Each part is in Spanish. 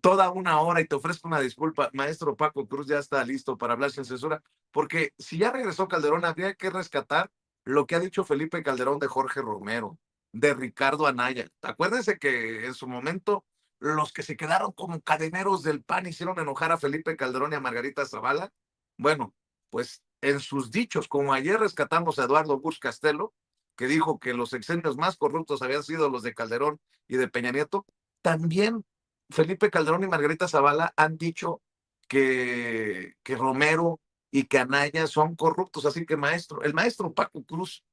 toda una hora y te ofrezco una disculpa, maestro Paco Cruz ya está listo para hablar sin censura, porque si ya regresó Calderón, habría que rescatar lo que ha dicho Felipe Calderón de Jorge Romero, de Ricardo Anaya. Acuérdense que en su momento los que se quedaron como cadeneros del PAN hicieron enojar a Felipe Calderón y a Margarita Zavala. Bueno, pues en sus dichos, como ayer rescatamos a Eduardo Bush Castelo, que dijo que los sexenios más corruptos habían sido los de Calderón y de Peña Nieto, también Felipe Calderón y Margarita Zavala han dicho que Romero y que Anaya son corruptos. Así que el maestro Paco Cruz,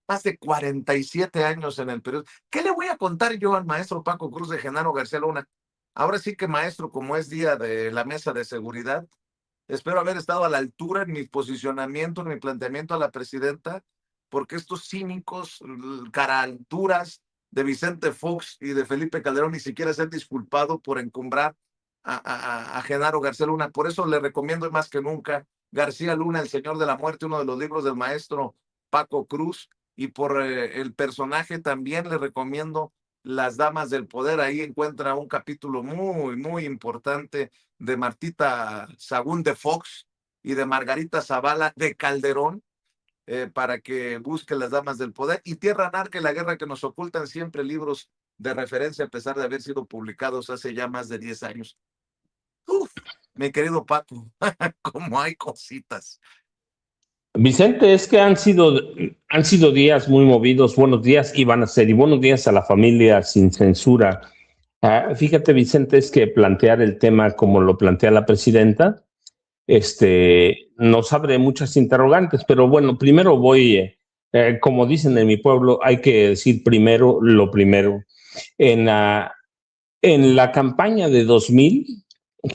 más de 47 años en el periodo. ¿Qué le voy a contar yo al maestro Paco Cruz de Genaro García Luna? Ahora sí que maestro, como es día de la mesa de seguridad, espero haber estado a la altura en mi posicionamiento, en mi planteamiento a la presidenta, porque estos cínicos, caralturas de Vicente Fox y de Felipe Calderón ni siquiera se han disculpado por encumbrar a Genaro García Luna. Por eso le recomiendo más que nunca García Luna, El Señor de la Muerte, uno de los libros del maestro Paco Cruz, y por el personaje también le recomiendo Las Damas del Poder. Ahí encuentra un capítulo muy, muy importante de Martita Sagún de Fox y de Margarita Zavala de Calderón, para que busque Las Damas del Poder, y Tierra Anarca y la Guerra que nos ocultan, siempre libros de referencia a pesar de haber sido publicados hace ya más de 10 años. Uf, mi querido Paco, como hay cositas. Vicente, es que han sido días muy movidos, buenos días y van a ser, y buenos días a la familia sin censura. Fíjate, Vicente, es que plantear el tema como lo plantea la presidenta, nos abre muchas interrogantes, pero bueno, primero como dicen en mi pueblo, hay que decir primero lo primero. En la, en la campaña de 2000,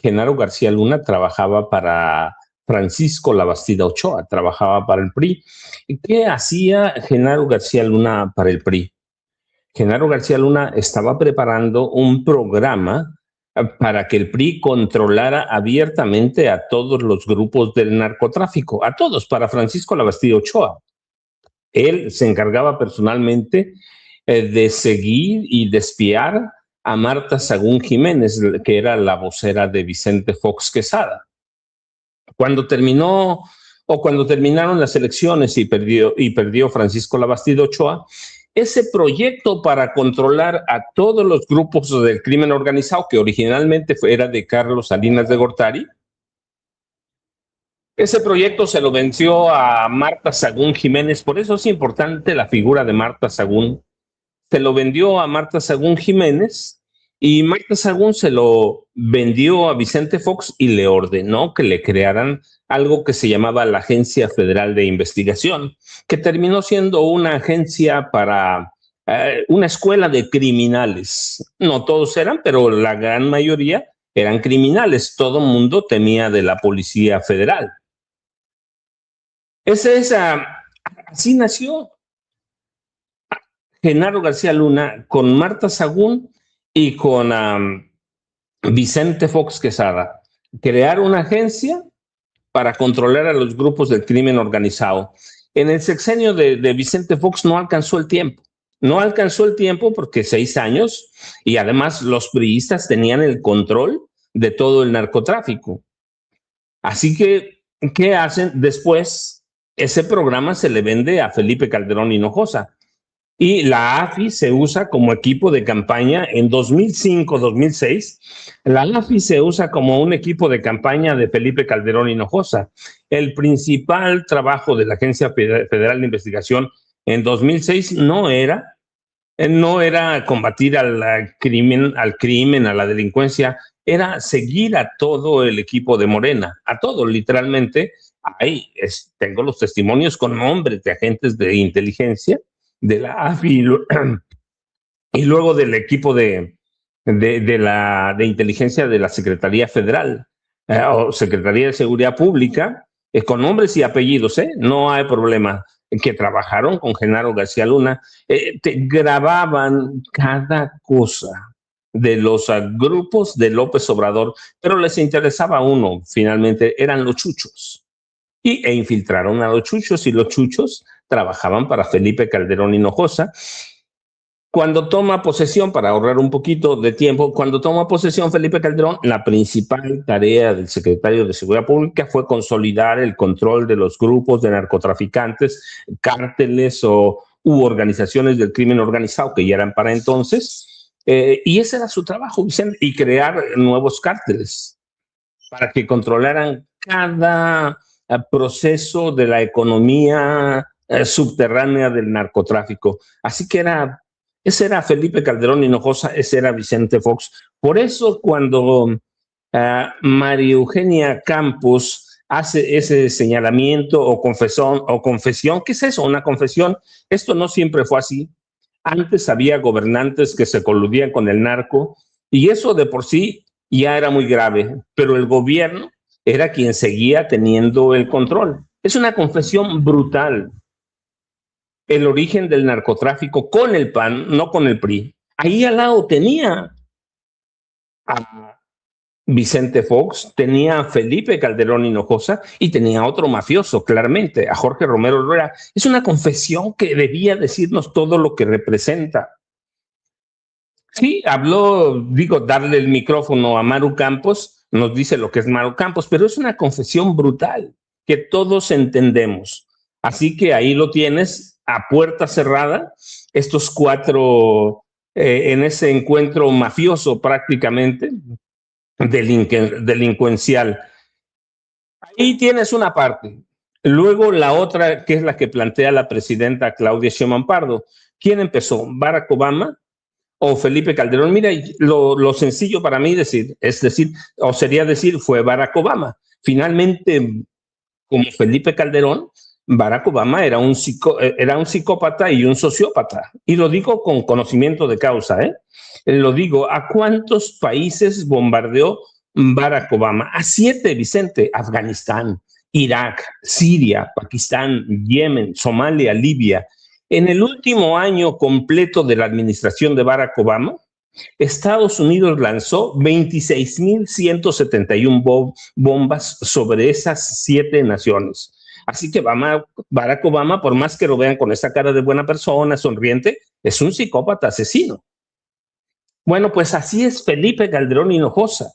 Genaro García Luna trabajaba para Francisco Labastida Ochoa, trabajaba para el PRI. ¿Qué hacía Genaro García Luna para el PRI? Genaro García Luna estaba preparando un programa para que el PRI controlara abiertamente a todos los grupos del narcotráfico, a todos, para Francisco Labastida Ochoa. Él se encargaba personalmente de seguir y de espiar a Marta Sagún Jiménez, que era la vocera de Vicente Fox Quesada. Cuando terminaron las elecciones y perdió Francisco Labastida Ochoa, ese proyecto para controlar a todos los grupos del crimen organizado, que originalmente era de Carlos Salinas de Gortari, ese proyecto se lo venció a Marta Sagún Jiménez. Por eso es importante la figura de Marta Sagún. Se lo vendió a Marta Sagún Jiménez y Marta Sagún se lo vendió a Vicente Fox y le ordenó que le crearan algo que se llamaba la Agencia Federal de Investigación, que terminó siendo una agencia para una escuela de criminales. No todos eran, pero la gran mayoría eran criminales. Todo el mundo temía de la Policía Federal. Así nació Genaro García Luna con Marta Sagún y con Vicente Fox Quesada. Crear una agencia para controlar a los grupos del crimen organizado. En el sexenio de Vicente Fox no alcanzó el tiempo. No alcanzó el tiempo porque 6 años, y además los priistas tenían el control de todo el narcotráfico. Así que, ¿qué hacen después? Ese programa se le vende a Felipe Calderón Hinojosa. Y la AFI se usa como equipo de campaña en 2005-2006. La AFI se usa como un equipo de campaña de Felipe Calderón Hinojosa. El principal trabajo de la Agencia Federal de Investigación en 2006 no era combatir al crimen, a la delincuencia, era seguir a todo el equipo de Morena, a todo, literalmente. Ahí tengo los testimonios con nombres de agentes de inteligencia de la AFI y luego del equipo de inteligencia de la Secretaría Federal o Secretaría de Seguridad Pública, con nombres y apellidos, no hay problema, que trabajaron con Genaro García Luna, grababan cada cosa de los grupos de López Obrador, pero les interesaba uno, finalmente, eran los chuchos. E infiltraron a los chuchos, y los chuchos trabajaban para Felipe Calderón Hinojosa. Cuando toma posesión, para ahorrar un poquito de tiempo, cuando toma posesión Felipe Calderón, la principal tarea del secretario de Seguridad Pública fue consolidar el control de los grupos de narcotraficantes, cárteles u organizaciones del crimen organizado, que ya eran para entonces, y ese era su trabajo, Vicente, y crear nuevos cárteles para que controlaran cada proceso de la economía subterránea del narcotráfico. Así que ese era Felipe Calderón Hinojosa, ese era Vicente Fox. Por eso cuando María Eugenia Campos hace ese señalamiento o confesión, ¿qué es eso? Una confesión. Esto no siempre fue así. Antes había gobernantes que se coludían con el narco y eso de por sí ya era muy grave, pero el gobierno era quien seguía teniendo el control. Es una confesión brutal. El origen del narcotráfico con el PAN, no con el PRI. Ahí al lado tenía a Vicente Fox, tenía a Felipe Calderón Hinojosa y tenía a otro mafioso, claramente, a Jorge Romero Herrera. Es una confesión que debía decirnos todo lo que representa. Sí, habló, darle el micrófono a Maru Campos, nos dice lo que es Maru Campos, pero es una confesión brutal que todos entendemos. Así que ahí lo tienes, a puerta cerrada, estos cuatro en ese encuentro mafioso prácticamente, delincuencial. Ahí tienes una parte. Luego la otra, que es la que plantea la presidenta Claudia Sheinbaum Pardo. ¿Quién empezó? ¿Barack Obama o Felipe Calderón? Mira, lo sencillo para mí sería decir, fue Barack Obama. Finalmente, como Felipe Calderón, Barack Obama era un psicópata y un sociópata. Y lo digo con conocimiento de causa, Lo digo, ¿a cuántos países bombardeó Barack Obama? A 7, Vicente: Afganistán, Irak, Siria, Pakistán, Yemen, Somalia, Libia. En el último año completo de la administración de Barack Obama, Estados Unidos lanzó 26.171 bombas sobre esas 7 naciones. Así que Barack Obama, por más que lo vean con esa cara de buena persona, sonriente, es un psicópata asesino. Bueno, pues así es Felipe Calderón Hinojosa.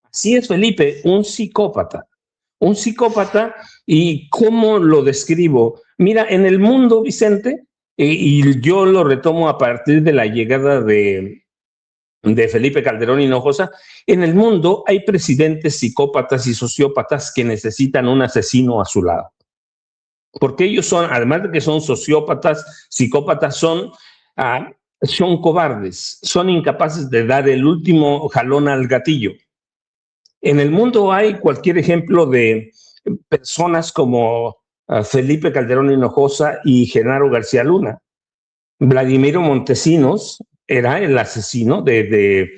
Así es Felipe, un psicópata. Un psicópata, ¿y cómo lo describo? Mira, en el mundo, Vicente, y yo lo retomo a partir de la llegada de Felipe Calderón Hinojosa, en el mundo hay presidentes psicópatas y sociópatas que necesitan un asesino a su lado. Porque ellos son, además de que son sociópatas, psicópatas, son cobardes, son incapaces de dar el último jalón al gatillo. En el mundo hay cualquier ejemplo de personas como Felipe Calderón Hinojosa y Genaro García Luna. Vladimiro Montesinos era el asesino de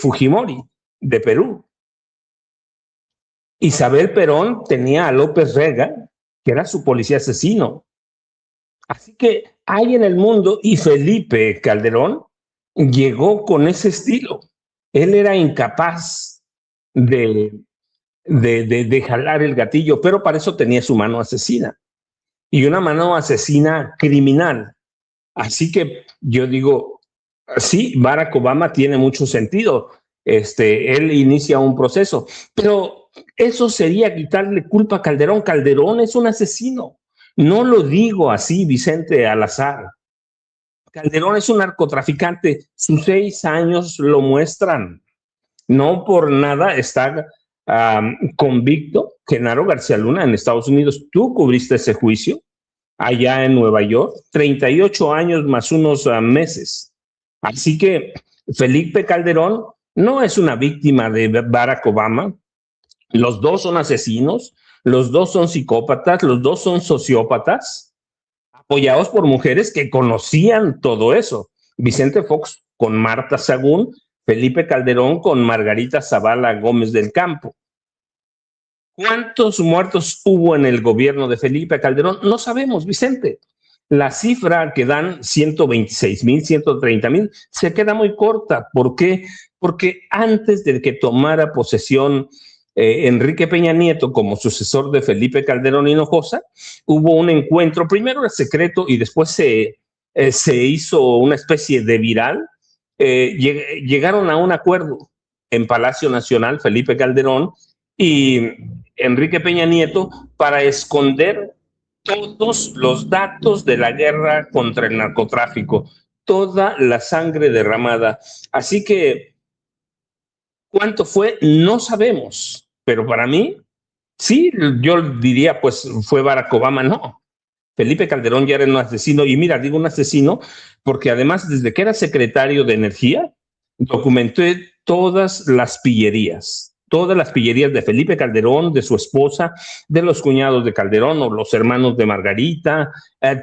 Fujimori, de Perú. Isabel Perón tenía a López Rega, que era su policía asesino. Así que hay en el mundo, y Felipe Calderón llegó con ese estilo. Él era incapaz de jalar el gatillo, pero para eso tenía su mano asesina. Y una mano asesina criminal. Así que yo digo, sí, Barack Obama tiene mucho sentido. Él inicia un proceso, pero eso sería quitarle culpa a Calderón. Calderón es un asesino. No lo digo así, Vicente, al azar. Calderón es un narcotraficante. Sus 6 años lo muestran. No por nada está convicto Genaro García Luna en Estados Unidos. Tú cubriste ese juicio allá en Nueva York, 38 años más unos meses. Así que Felipe Calderón no es una víctima de Barack Obama. Los dos son asesinos, los dos son psicópatas, los dos son sociópatas, apoyados por mujeres que conocían todo eso. Vicente Fox con Marta Sagún, Felipe Calderón con Margarita Zavala Gómez del Campo. ¿Cuántos muertos hubo en el gobierno de Felipe Calderón? No sabemos, Vicente. La cifra que dan 126,000, 130,000 se queda muy corta. ¿Por qué? Porque antes de que tomara posesión Enrique Peña Nieto como sucesor de Felipe Calderón Hinojosa, hubo un encuentro, primero era secreto y después se se hizo una especie de viral. Llegaron a un acuerdo en Palacio Nacional, Felipe Calderón y Enrique Peña Nieto, para esconder todos los datos de la guerra contra el narcotráfico, toda la sangre derramada. Así que, ¿cuánto fue? No sabemos, pero para mí, sí, yo diría, pues fue Barack Obama, no. Felipe Calderón ya era un asesino, y mira, digo un asesino porque además desde que era secretario de Energía, documenté todas las pillerías de Felipe Calderón, de su esposa, de los cuñados de Calderón o los hermanos de Margarita,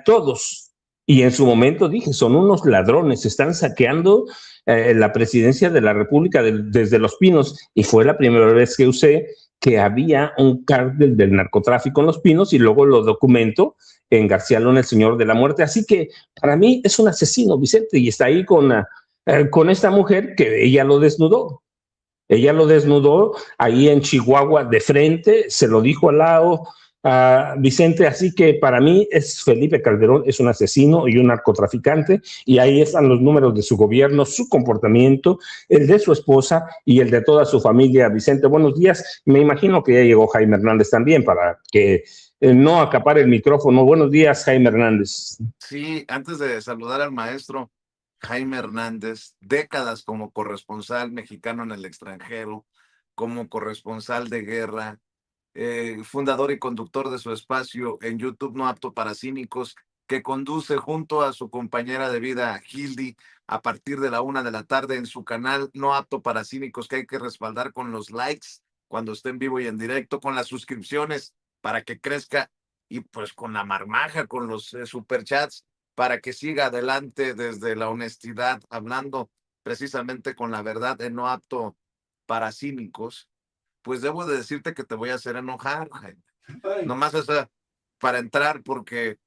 todos. Y en su momento dije, son unos ladrones, están saqueando la presidencia de la República desde Los Pinos, y fue la primera vez que usé que había un cártel del narcotráfico en Los Pinos, y luego lo documento en García Luna, el Señor de la Muerte. Así que para mí es un asesino, Vicente, y está ahí con esta mujer que ella lo desnudó. Ella lo desnudó ahí en Chihuahua de frente, se lo dijo al lado a Vicente. Así que para mí es Felipe Calderón, es un asesino y un narcotraficante, y ahí están los números de su gobierno, su comportamiento, el de su esposa y el de toda su familia. Vicente, buenos días. Me imagino que ya llegó Jaime Hernández también para que no acapare el micrófono. Buenos días, Jaime Hernández. Sí, antes de saludar al maestro Jaime Hernández, décadas como corresponsal mexicano en el extranjero, como corresponsal de guerra, fundador y conductor de su espacio en YouTube No Apto para Cínicos, que conduce junto a su compañera de vida, Hildy, a partir de la 1 de la tarde en su canal No Apto para Cínicos, que hay que respaldar con los likes cuando esté en vivo y en directo, con las suscripciones para que crezca, y pues con la marmaja, con los superchats, para que siga adelante desde la honestidad, hablando precisamente con la verdad en No Apto para Cínicos. Pues debo de decirte que te voy a hacer enojar, Jaime. Nomás esa para entrar, porque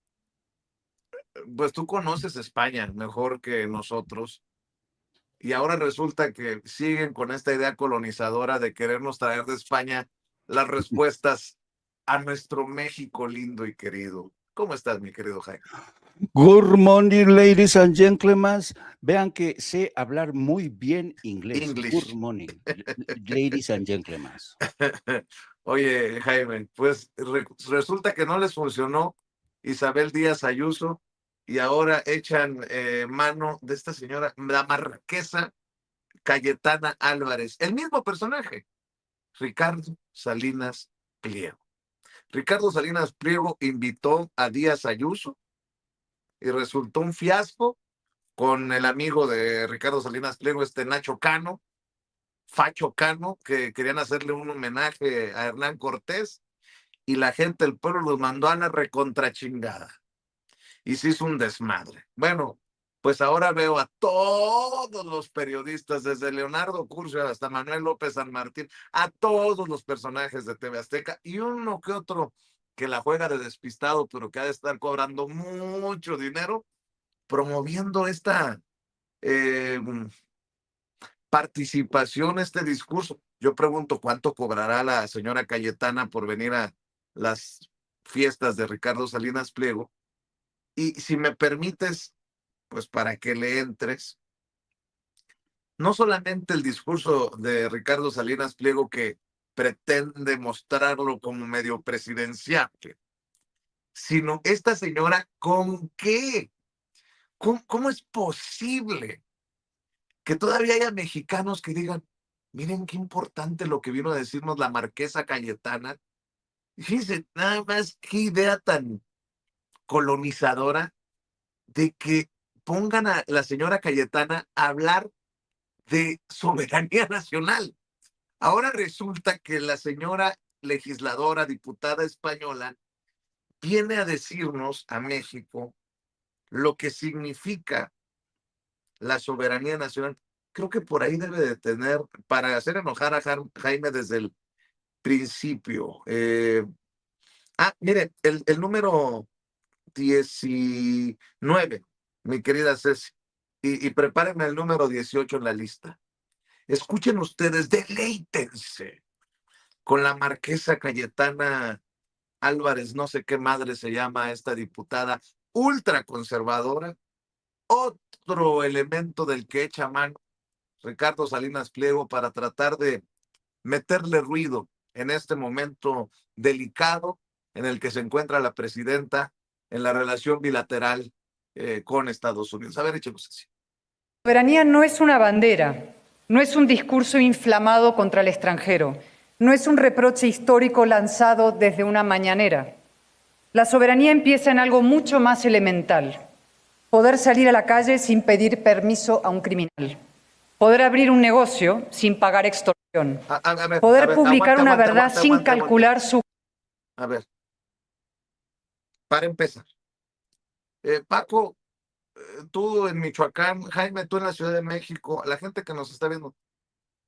pues tú conoces España mejor que nosotros, y ahora resulta que siguen con esta idea colonizadora de querernos traer de España las respuestas a nuestro México lindo y querido. ¿Cómo estás, mi querido Jaime? Good morning, ladies and gentlemen. Vean que sé hablar muy bien inglés. English. Good morning, ladies and gentlemen. Oye, Jaime, pues resulta que no les funcionó Isabel Díaz Ayuso, y ahora echan mano de esta señora, la marquesa Cayetana Álvarez, el mismo personaje, Ricardo Salinas Pliego. Ricardo Salinas Pliego invitó a Díaz Ayuso y resultó un fiasco con el amigo de Ricardo Salinas Pliego, Nacho Cano, Facho Cano, que querían hacerle un homenaje a Hernán Cortés, y la gente del pueblo los mandó a la recontrachingada y se hizo un desmadre. Bueno, pues ahora veo a todos los periodistas, desde Leonardo Curcio hasta Manuel López San Martín, a todos los personajes de TV Azteca, y uno que otro que la juega de despistado, pero que ha de estar cobrando mucho dinero, promoviendo esta participación, este discurso. Yo pregunto cuánto cobrará la señora Cayetana por venir a las fiestas de Ricardo Salinas Pliego. Y si me permites, pues para que le entres, no solamente el discurso de Ricardo Salinas Pliego, que pretende mostrarlo como medio presidencial, sino esta señora, ¿con qué? ¿Cómo es posible que todavía haya mexicanos que digan, miren qué importante lo que vino a decirnos la marquesa Cayetana? Fíjense, nada más qué idea tan colonizadora de que pongan a la señora Cayetana a hablar de soberanía nacional. Ahora resulta que la señora legisladora, diputada española, viene a decirnos a México lo que significa la soberanía nacional. Creo que por ahí debe de tener, para hacer enojar a Jaime desde el principio. Mire, el número 19, mi querida Ceci, y prepárenme el número 18 en la lista. Escuchen ustedes, deleítense con la marquesa Cayetana Álvarez, no sé qué madre se llama esta diputada ultraconservadora, otro elemento del que echa mano Ricardo Salinas Pliego para tratar de meterle ruido en este momento delicado en el que se encuentra la presidenta en la relación bilateral con Estados Unidos. A ver, échemos así. La soberanía no es una bandera, no es un discurso inflamado contra el extranjero, no es un reproche histórico lanzado desde una mañanera. La soberanía empieza en algo mucho más elemental: poder salir a la calle sin pedir permiso a un criminal, poder abrir un negocio sin pagar extorsión, poder publicar una verdad sin calcular su... A ver, para empezar, Paco, tú en Michoacán, Jaime, tú en la Ciudad de México, la gente que nos está viendo,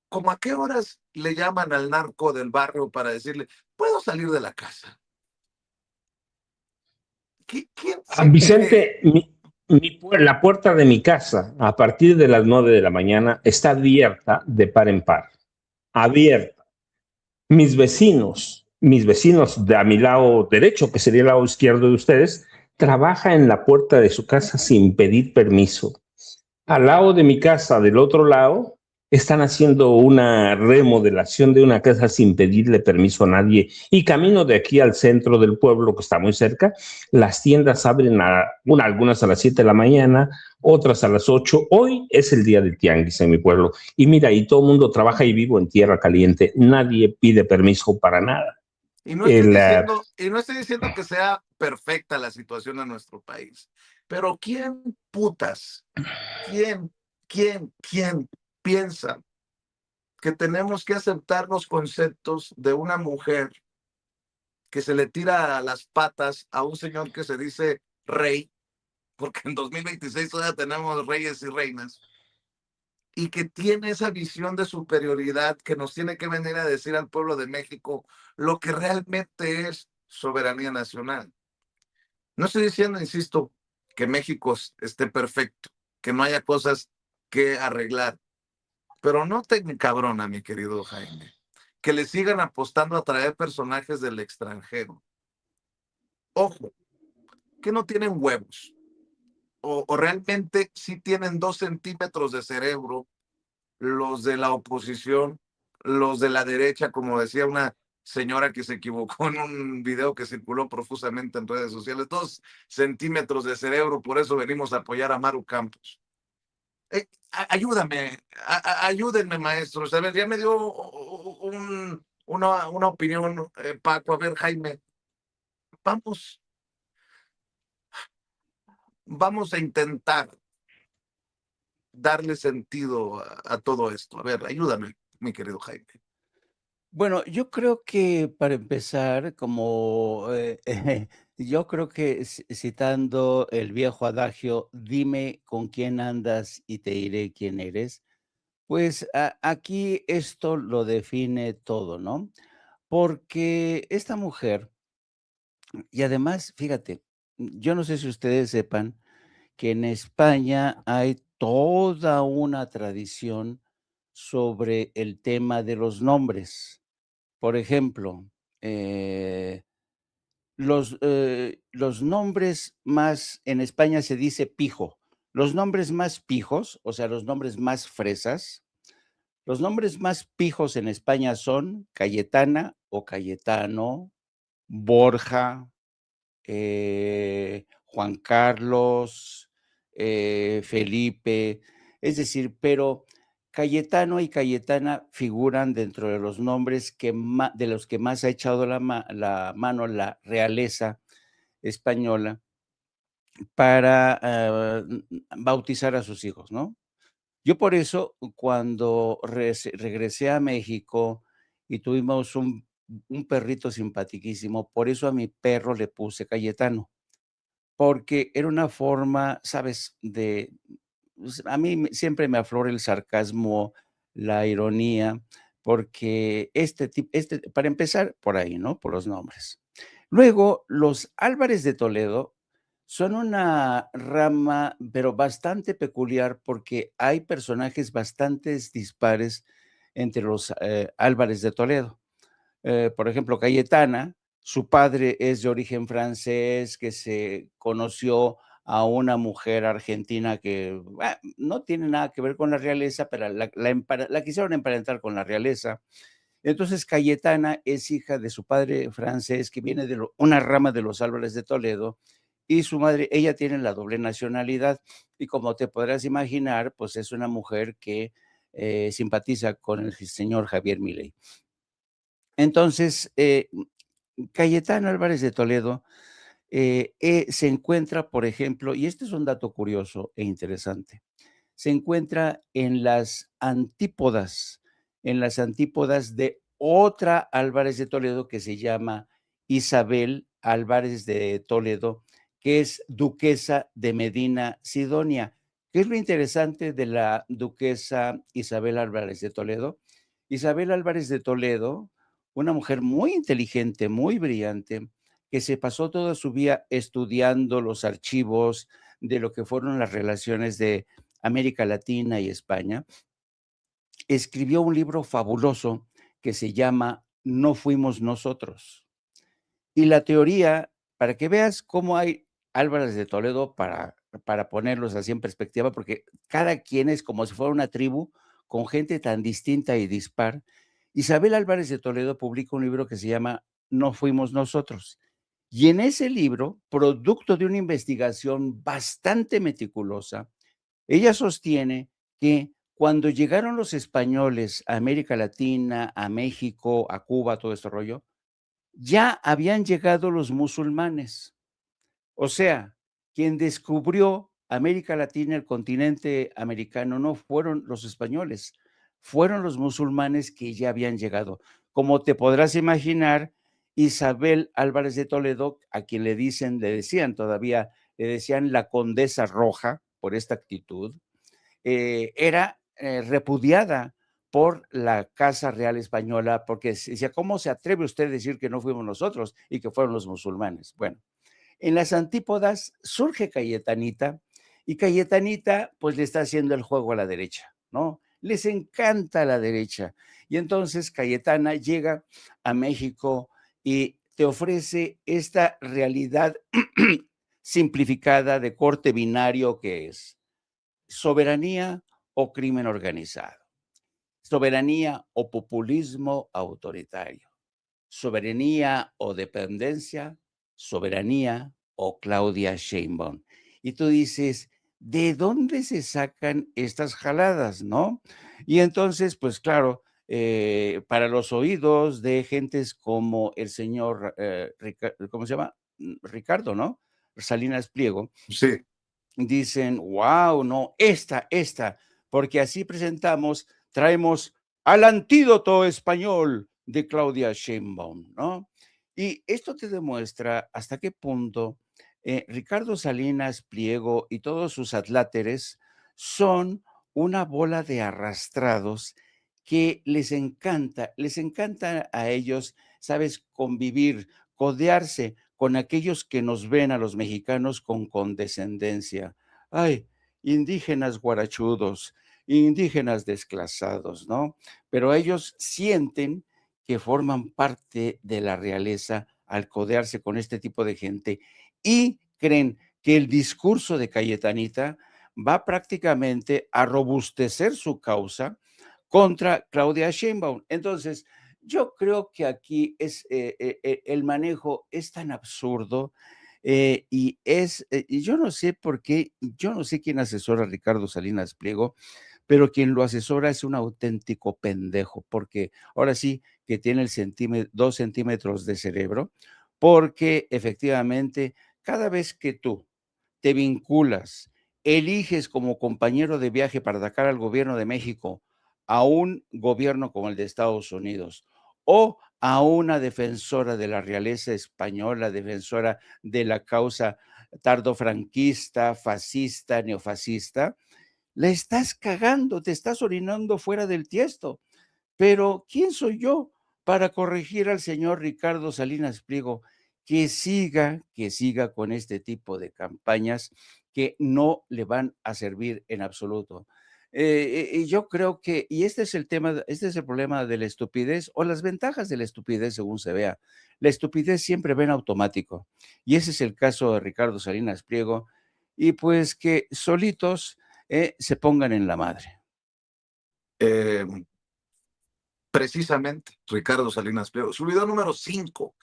¿cómo a qué horas le llaman al narco del barrio para decirle, puedo salir de la casa? ¿Quién Vicente, la puerta de mi casa a partir de las 9 de la mañana está abierta de par en par, abierta. Mis vecinos de a mi lado derecho, que sería el lado izquierdo de ustedes, trabajan en la puerta de su casa sin pedir permiso. Al lado de mi casa, del otro lado, están haciendo una remodelación de una casa sin pedirle permiso a nadie. Y camino de aquí al centro del pueblo, que está muy cerca, las tiendas abren algunas a las 7 de la mañana, otras a las 8. Hoy es el día del tianguis en mi pueblo. Y mira, y todo el mundo trabaja y vivo en tierra caliente. Nadie pide permiso para nada. Y no estoy diciendo que sea perfecta la situación en nuestro país, pero ¿quién piensa que tenemos que aceptar los conceptos de una mujer que se le tira a las patas a un señor que se dice rey, porque en 2026 todavía tenemos reyes y reinas, y que tiene esa visión de superioridad que nos tiene que venir a decir al pueblo de México lo que realmente es soberanía nacional? No estoy diciendo, insisto, que México esté perfecto, que no haya cosas que arreglar, pero no te encabrona, mi querido Jaime, que le sigan apostando a traer personajes del extranjero. Ojo, que no tienen huevos, o realmente sí tienen 2 centímetros de cerebro los de la oposición, los de la derecha, como decía una señora que se equivocó en un video que circuló profusamente en redes sociales, 2 centímetros de cerebro, por eso venimos a apoyar a Maru Campos. Ayúdame, ayúdenme, maestros. A ver, ya me dio una opinión, Paco. A ver, Jaime, vamos a intentar darle sentido a todo esto. A ver, ayúdame, mi querido Jaime. Bueno, yo creo que para empezar, yo creo que citando el viejo adagio, dime con quién andas y te diré quién eres, pues aquí esto lo define todo, ¿no? Porque esta mujer, y además, fíjate, yo no sé si ustedes sepan que en España hay toda una tradición sobre el tema de los nombres. Por ejemplo, los nombres más, en España se dice pijo, los nombres más pijos, o sea, los nombres más fresas, los nombres más pijos en España son Cayetana o Cayetano, Borja, Juan Carlos, Felipe, es decir, pero Cayetano y Cayetana figuran dentro de los nombres de los que más ha echado la mano la realeza española para bautizar a sus hijos, ¿no? Yo por eso, cuando regresé a México y tuvimos un perrito simpaticísimo, por eso a mi perro le puse Cayetano, porque era una forma, ¿sabes? Pues, a mí siempre me aflora el sarcasmo, la ironía, porque para empezar, por ahí, ¿no? Por los nombres. Luego, los Álvarez de Toledo son una rama, pero bastante peculiar, porque hay personajes bastante dispares entre los Álvarez de Toledo. Por ejemplo, Cayetana, su padre es de origen francés, que se conoció a una mujer argentina que no tiene nada que ver con la realeza, pero la quisieron emparentar con la realeza. Entonces Cayetana es hija de su padre francés, que viene de una rama de los Álvarez de Toledo, y su madre, ella tiene la doble nacionalidad, y como te podrás imaginar, pues es una mujer que simpatiza con el señor Javier Milei. Entonces, Cayetana Álvarez de Toledo se encuentra, por ejemplo, y este es un dato curioso e interesante, se encuentra en las antípodas de otra Álvarez de Toledo que se llama Isabel Álvarez de Toledo, que es duquesa de Medina Sidonia. ¿Qué es lo interesante de la duquesa Isabel Álvarez de Toledo? Isabel Álvarez de Toledo, una mujer muy inteligente, muy brillante, que se pasó toda su vida estudiando los archivos de lo que fueron las relaciones de América Latina y España, escribió un libro fabuloso que se llama No fuimos nosotros. Y la teoría, para que veas cómo hay Álvarez de Toledo para ponerlos así en perspectiva, porque cada quien es como si fuera una tribu con gente tan distinta y dispar. Isabel Álvarez de Toledo publica un libro que se llama No fuimos nosotros. Y en ese libro, producto de una investigación bastante meticulosa, ella sostiene que cuando llegaron los españoles a América Latina, a México, a Cuba, todo este rollo, ya habían llegado los musulmanes. O sea, quien descubrió América Latina, el continente americano, no fueron los españoles, fueron los musulmanes que ya habían llegado. Como te podrás imaginar, Isabel Álvarez de Toledo, a quien le decían todavía, le decían la condesa roja por esta actitud, era repudiada por la Casa Real Española, porque decía, ¿cómo se atreve usted a decir que no fuimos nosotros y que fueron los musulmanes? Bueno, en las antípodas surge Cayetanita, y Cayetanita pues le está haciendo el juego a la derecha, ¿no? Les encanta la derecha. Y entonces Cayetana llega a México y te ofrece esta realidad simplificada de corte binario que es soberanía o crimen organizado, soberanía o populismo autoritario, soberanía o dependencia, soberanía o Claudia Sheinbaum. Y tú dices, ¿de dónde se sacan estas jaladas, no? Y entonces, pues claro, para los oídos de gentes como el señor, ¿cómo se llama? Ricardo, ¿no? Salinas Pliego, Sí, dicen, wow, no, esta, porque así traemos al antídoto español de Claudia Sheinbaum, ¿no? Y esto te demuestra hasta qué punto Ricardo Salinas Pliego y todos sus adláteres son una bola de arrastrados que les encanta a ellos, ¿sabes? Convivir, codearse con aquellos que nos ven a los mexicanos con condescendencia. Ay, indígenas guarachudos, indígenas desclasados, ¿no? Pero ellos sienten que forman parte de la realeza al codearse con este tipo de gente y creen que el discurso de Cayetanita va prácticamente a robustecer su causa contra Claudia Sheinbaum. Entonces, yo creo que aquí el manejo es tan absurdo y yo no sé por qué, yo no sé quién asesora a Ricardo Salinas Pliego, pero quien lo asesora es un auténtico pendejo, porque ahora sí que tiene 2 centímetros de cerebro, porque efectivamente cada vez que tú te vinculas, eliges como compañero de viaje para atacar al gobierno de México a un gobierno como el de Estados Unidos o a una defensora de la realeza española, defensora de la causa tardofranquista, fascista, neofascista, la estás cagando, te estás orinando fuera del tiesto. Pero ¿quién soy yo para corregir al señor Ricardo Salinas Pliego que siga con este tipo de campañas que no le van a servir en absoluto? Y yo creo que, y este es el tema, este es el problema de la estupidez o las ventajas de la estupidez según se vea. La estupidez siempre va en automático y ese es el caso de Ricardo Salinas Pliego, y pues que solitos se pongan en la madre. Precisamente, Ricardo Salinas Pliego. Su video número 5,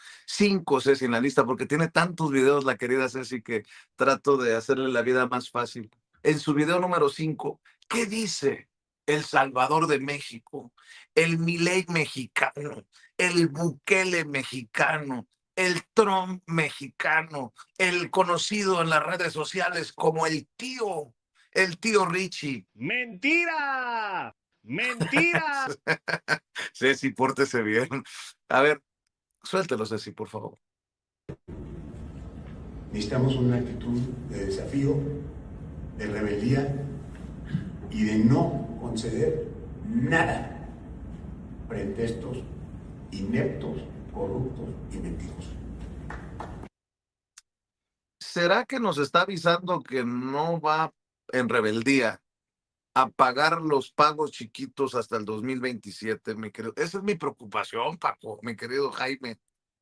Ceci, en la lista, porque tiene tantos videos la querida Ceci que trato de hacerle la vida más fácil. En su video número 5, ¿qué dice El Salvador de México, el Milei mexicano, el Bukele mexicano, el Trump mexicano, el conocido en las redes sociales como el tío Richie? ¡Mentira! ¡Mentira! Ceci, pórtese bien. A ver, suéltelo, Ceci, por favor. Necesitamos una actitud de desafío, de rebeldía y de no conceder nada frente a estos ineptos, corruptos y mentirosos. ¿Será que nos está avisando que no va en rebeldía a pagar los pagos chiquitos hasta el 2027, mi querido? Esa es mi preocupación, Paco, mi querido Jaime,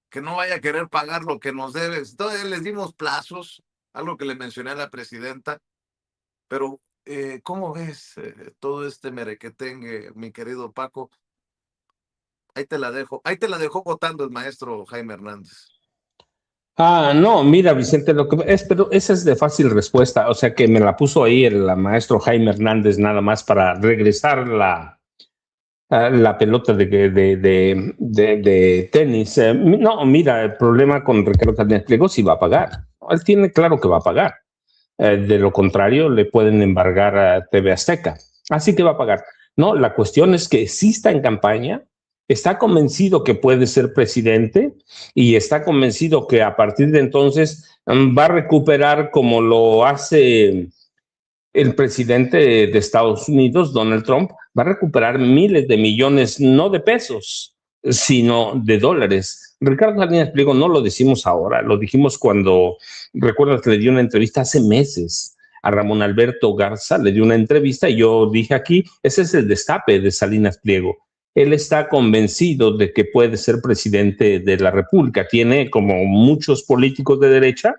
que no vaya a querer pagar lo que nos debe. Entonces les dimos plazos, algo que le mencioné a la presidenta, pero ¿cómo ves todo este merequetengue, mi querido Paco? Ahí te la dejó votando el maestro Jaime Hernández. No, mira, Vicente, lo que es, pero esa es de fácil respuesta, o sea que me la puso ahí el maestro Jaime Hernández nada más para regresar la pelota de tenis. No, mira, el problema con Ricardo Salinas Pliego sí va a pagar. Él tiene claro que va a pagar. De lo contrario, le pueden embargar a TV Azteca. Así que va a pagar. No, la cuestión es que sí está en campaña, está convencido que puede ser presidente y está convencido que a partir de entonces va a recuperar, como lo hace el presidente de Estados Unidos, Donald Trump, va a recuperar miles de millones, no de pesos, sino de dólares. Ricardo Salinas Pliego no lo decimos ahora, lo dijimos cuando, recuerdas que le dio una entrevista hace meses a Ramón Alberto Garza, le dio una entrevista y yo dije aquí, ese es el destape de Salinas Pliego. Él está convencido de que puede ser presidente de la República. Tiene, como muchos políticos de derecha,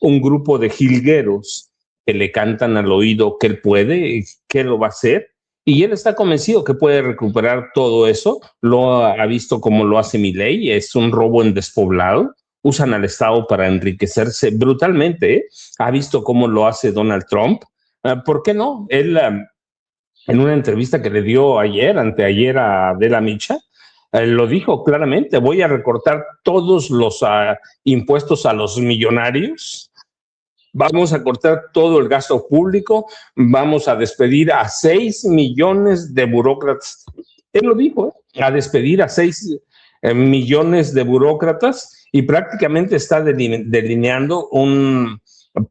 un grupo de jilgueros que le cantan al oído que él puede, que lo va a hacer, y él está convencido que puede recuperar todo eso. Lo ha visto como lo hace Milei, es un robo en despoblado, usan al Estado para enriquecerse brutalmente, ¿eh? Ha visto cómo lo hace Donald Trump. ¿Por qué no? Él, en una entrevista que le dio anteayer a Adela Micha, lo dijo claramente: voy a recortar todos los impuestos a los millonarios, vamos a cortar todo el gasto público, vamos a despedir a 6 millones de burócratas. Él lo dijo, a despedir a 6 millones de burócratas, y prácticamente está delineando un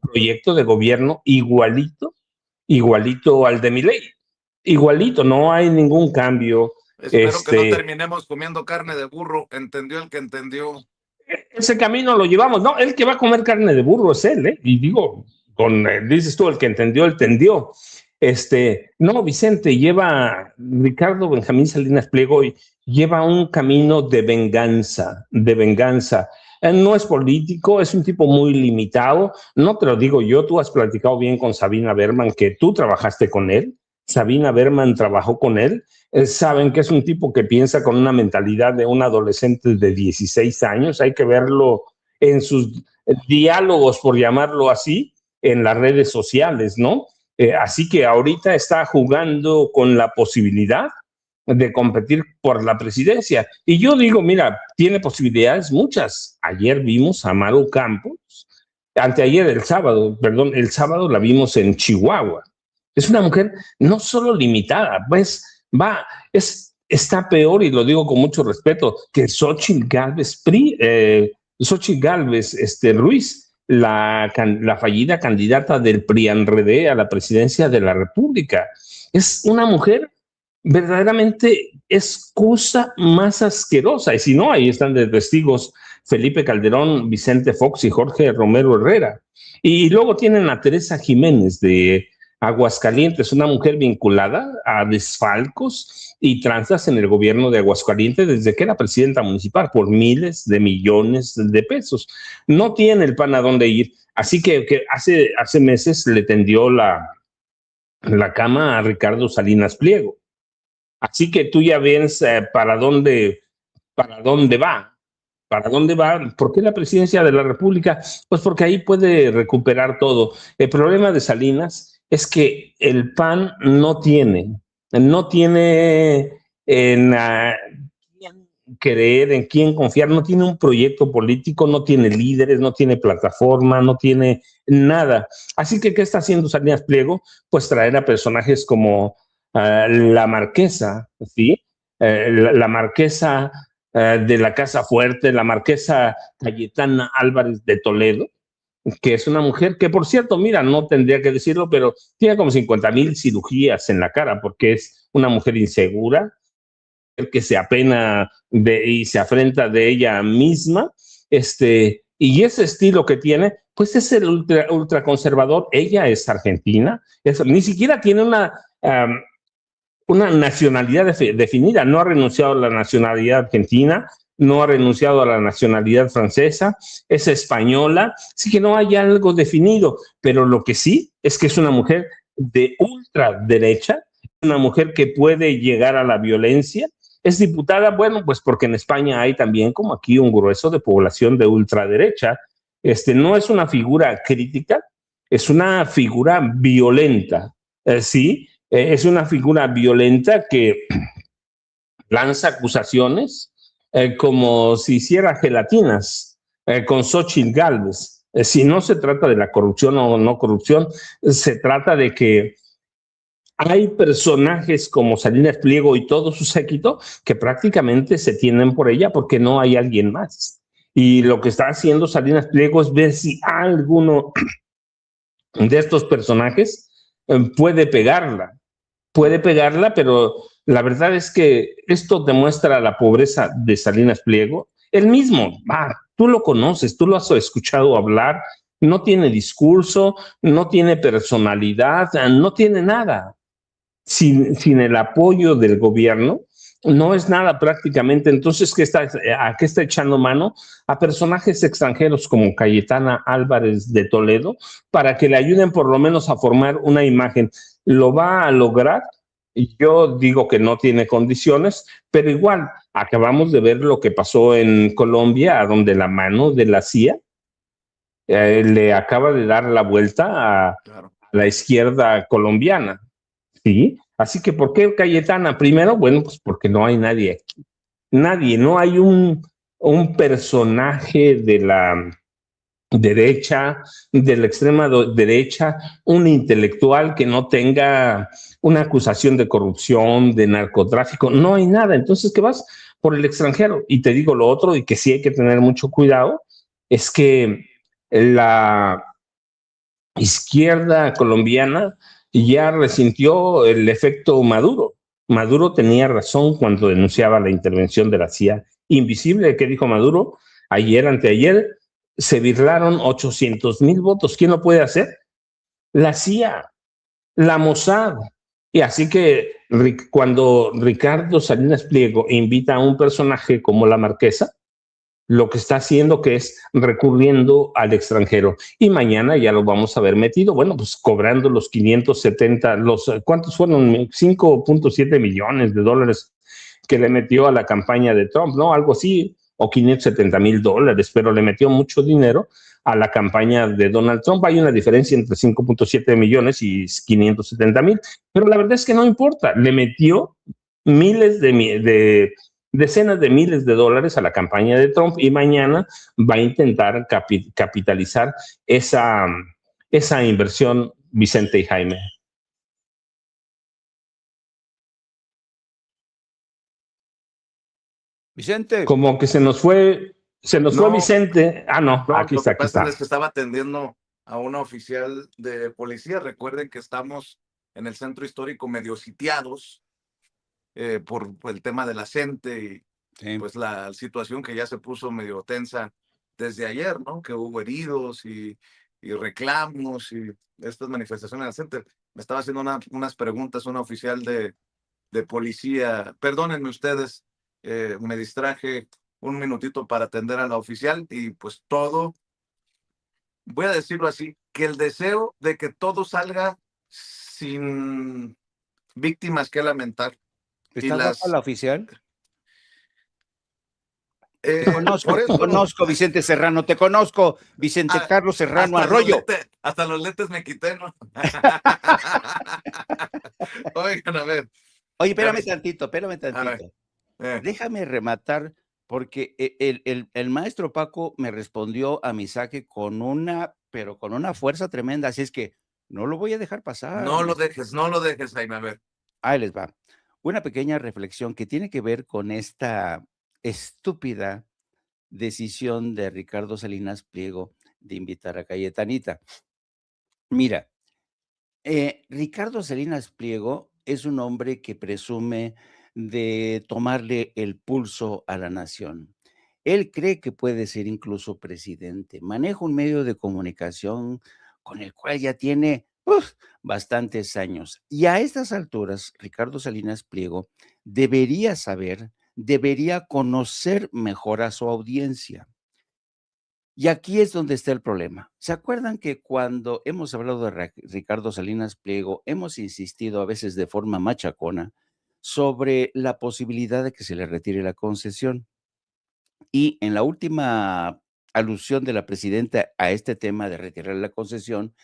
proyecto de gobierno igualito al de Milei. Igualito, no hay ningún cambio. Espero que no terminemos comiendo carne de burro. Entendió el que entendió. Ese camino lo llevamos. No, el que va a comer carne de burro es él, ¿eh? Y digo, dices tú, el que entendió, entendió. No, Vicente, Ricardo Benjamín Salinas Pliego lleva un camino de venganza. Él no es político, es un tipo muy limitado. No te lo digo yo, tú has platicado bien con Sabina Berman, que tú trabajaste con él. Sabina Berman trabajó con él. Saben que es un tipo que piensa con una mentalidad de un adolescente de 16 años. Hay que verlo en sus diálogos, por llamarlo así, en las redes sociales, ¿no? Así que ahorita está jugando con la posibilidad de competir por la presidencia. Y yo digo, mira, tiene posibilidades muchas. Ayer vimos a Maru Campos, el sábado la vimos en Chihuahua. Es una mujer no solo limitada, pues está peor, y lo digo con mucho respeto, que Xochitl Gálvez Ruiz, la fallida candidata del PRI-PAN-RD a la presidencia de la República. Es una mujer verdaderamente, es cosa más asquerosa. Y si no, ahí están de testigos Felipe Calderón, Vicente Fox y Jorge Romero Herrera. Y luego tienen a Teresa Jiménez de Aguascalientes, una mujer vinculada a desfalcos y tranzas en el gobierno de Aguascalientes desde que era presidenta municipal por miles de millones de pesos. No tiene el PAN a dónde ir. Así que hace meses le tendió la cama a Ricardo Salinas Pliego. Así que tú ya ves para dónde va. ¿Para dónde va? ¿Por qué la presidencia de la República? Pues porque ahí puede recuperar todo. El problema de Salinas es que el PAN no tiene en quién creer, en quién confiar, no tiene un proyecto político, no tiene líderes, no tiene plataforma, no tiene nada. Así que, ¿qué está haciendo Salinas Pliego? Pues traer a personajes como la Marquesa, ¿sí? La Marquesa de la Casa Fuerte, la Marquesa Cayetana Álvarez de Toledo, que es una mujer que, por cierto, mira, no tendría que decirlo, pero tiene como 50,000 cirugías en la cara, porque es una mujer insegura, que se apena y se afrenta de ella misma, y ese estilo que tiene, pues es el ultraconservador. Ella es argentina, ni siquiera tiene una nacionalidad definida, no ha renunciado a la nacionalidad argentina, no ha renunciado a la nacionalidad francesa, es española, sí que no hay algo definido, pero lo que sí es que es una mujer de ultraderecha, una mujer que puede llegar a la violencia. Es diputada, bueno, pues porque en España hay también, como aquí, un grueso de población de ultraderecha. No es una figura crítica, es una figura violenta, ¿sí? Es una figura violenta que lanza acusaciones como si hiciera gelatinas con Xóchitl Gálvez. Si no se trata de la corrupción o no corrupción, se trata de que hay personajes como Salinas Pliego y todo su séquito que prácticamente se tienen por ella porque no hay alguien más. Y lo que está haciendo Salinas Pliego es ver si alguno de estos personajes puede pegarla, pero la verdad es que esto demuestra la pobreza de Salinas Pliego. Él mismo, tú lo conoces, tú lo has escuchado hablar, no tiene discurso, no tiene personalidad, no tiene nada. Sin el apoyo del gobierno, no es nada prácticamente. Entonces, ¿a qué está echando mano? A personajes extranjeros como Cayetana Álvarez de Toledo, para que le ayuden por lo menos a formar una imagen. ¿Lo va a lograr? Yo digo que no tiene condiciones, pero igual acabamos de ver lo que pasó en Colombia, a donde la mano de la CIA le acaba de dar la vuelta a la izquierda colombiana. Sí, así que ¿por qué Cayetana? Primero, bueno, pues porque no hay nadie aquí. Nadie, no hay un personaje de la derecha, de la extrema derecha, un intelectual que no tenga una acusación de corrupción, de narcotráfico, no hay nada. Entonces, ¿qué vas? Por el extranjero. Y te digo lo otro, y que sí hay que tener mucho cuidado, es que la izquierda colombiana ya resintió el efecto Maduro. Maduro tenía razón cuando denunciaba la intervención de la CIA invisible. ¿Qué dijo Maduro? Ayer, anteayer, se birlaron 800,000 votos. ¿Quién lo puede hacer? La CIA, la Mossad. Y así que cuando Ricardo Salinas Pliego invita a un personaje como la Marquesa, lo que está haciendo que es recurriendo al extranjero. Y mañana ya lo vamos a ver metido, bueno, pues cobrando los 570, ¿cuántos fueron? 5.7 millones de dólares que le metió a la campaña de Trump, ¿no? Algo así, o 570,000 dólares, pero le metió mucho dinero a la campaña de Donald Trump. Hay una diferencia entre 5.7 millones y 570,000, pero la verdad es que no importa, le metió decenas de miles de dólares a la campaña de Trump y mañana va a intentar capitalizar esa inversión, Vicente y Jaime. Vicente. Como que se nos fue Vicente. No, aquí lo está. que pasa es que estaba atendiendo a una oficial de policía. Recuerden que estamos en el centro histórico medio sitiados por el tema de la gente y sí, pues la situación que ya se puso medio tensa desde ayer, ¿no? Que hubo heridos y reclamos y estas manifestaciones en el centro. Me estaba haciendo unas preguntas una oficial de policía. Perdónenme ustedes, me distraje un minutito para atender a la oficial y pues todo voy a decirlo así, que el deseo de que todo salga sin víctimas que lamentar. Y ¿Está guapa la oficial? por Te eso, conozco, Vicente Serrano, te conozco, Vicente Carlos Serrano Arroyo. hasta los lentes me quité, ¿no? Oigan, a ver. Oye, A espérame ver, tantito. eh, Déjame rematar, porque el maestro Paco me respondió a mi saque pero con una fuerza tremenda, así es que no lo voy a dejar pasar. no lo dejes, Jaime, a ver. Ahí les va. Una pequeña reflexión que tiene que ver con esta estúpida decisión de Ricardo Salinas Pliego de invitar a Cayetanita. Mira, Ricardo Salinas Pliego es un hombre que presume de tomarle el pulso a la nación. Él cree que puede ser incluso presidente. Maneja un medio de comunicación con el cual ya tiene bastantes años. Y a estas alturas, Ricardo Salinas Pliego debería saber, debería conocer mejor a su audiencia. Y aquí es donde está el problema. ¿Se acuerdan que cuando hemos hablado de Ricardo Salinas Pliego, hemos insistido a veces de forma machacona sobre la posibilidad de que se le retire la concesión? Y en la última alusión de la presidenta a este tema de retirar la concesión,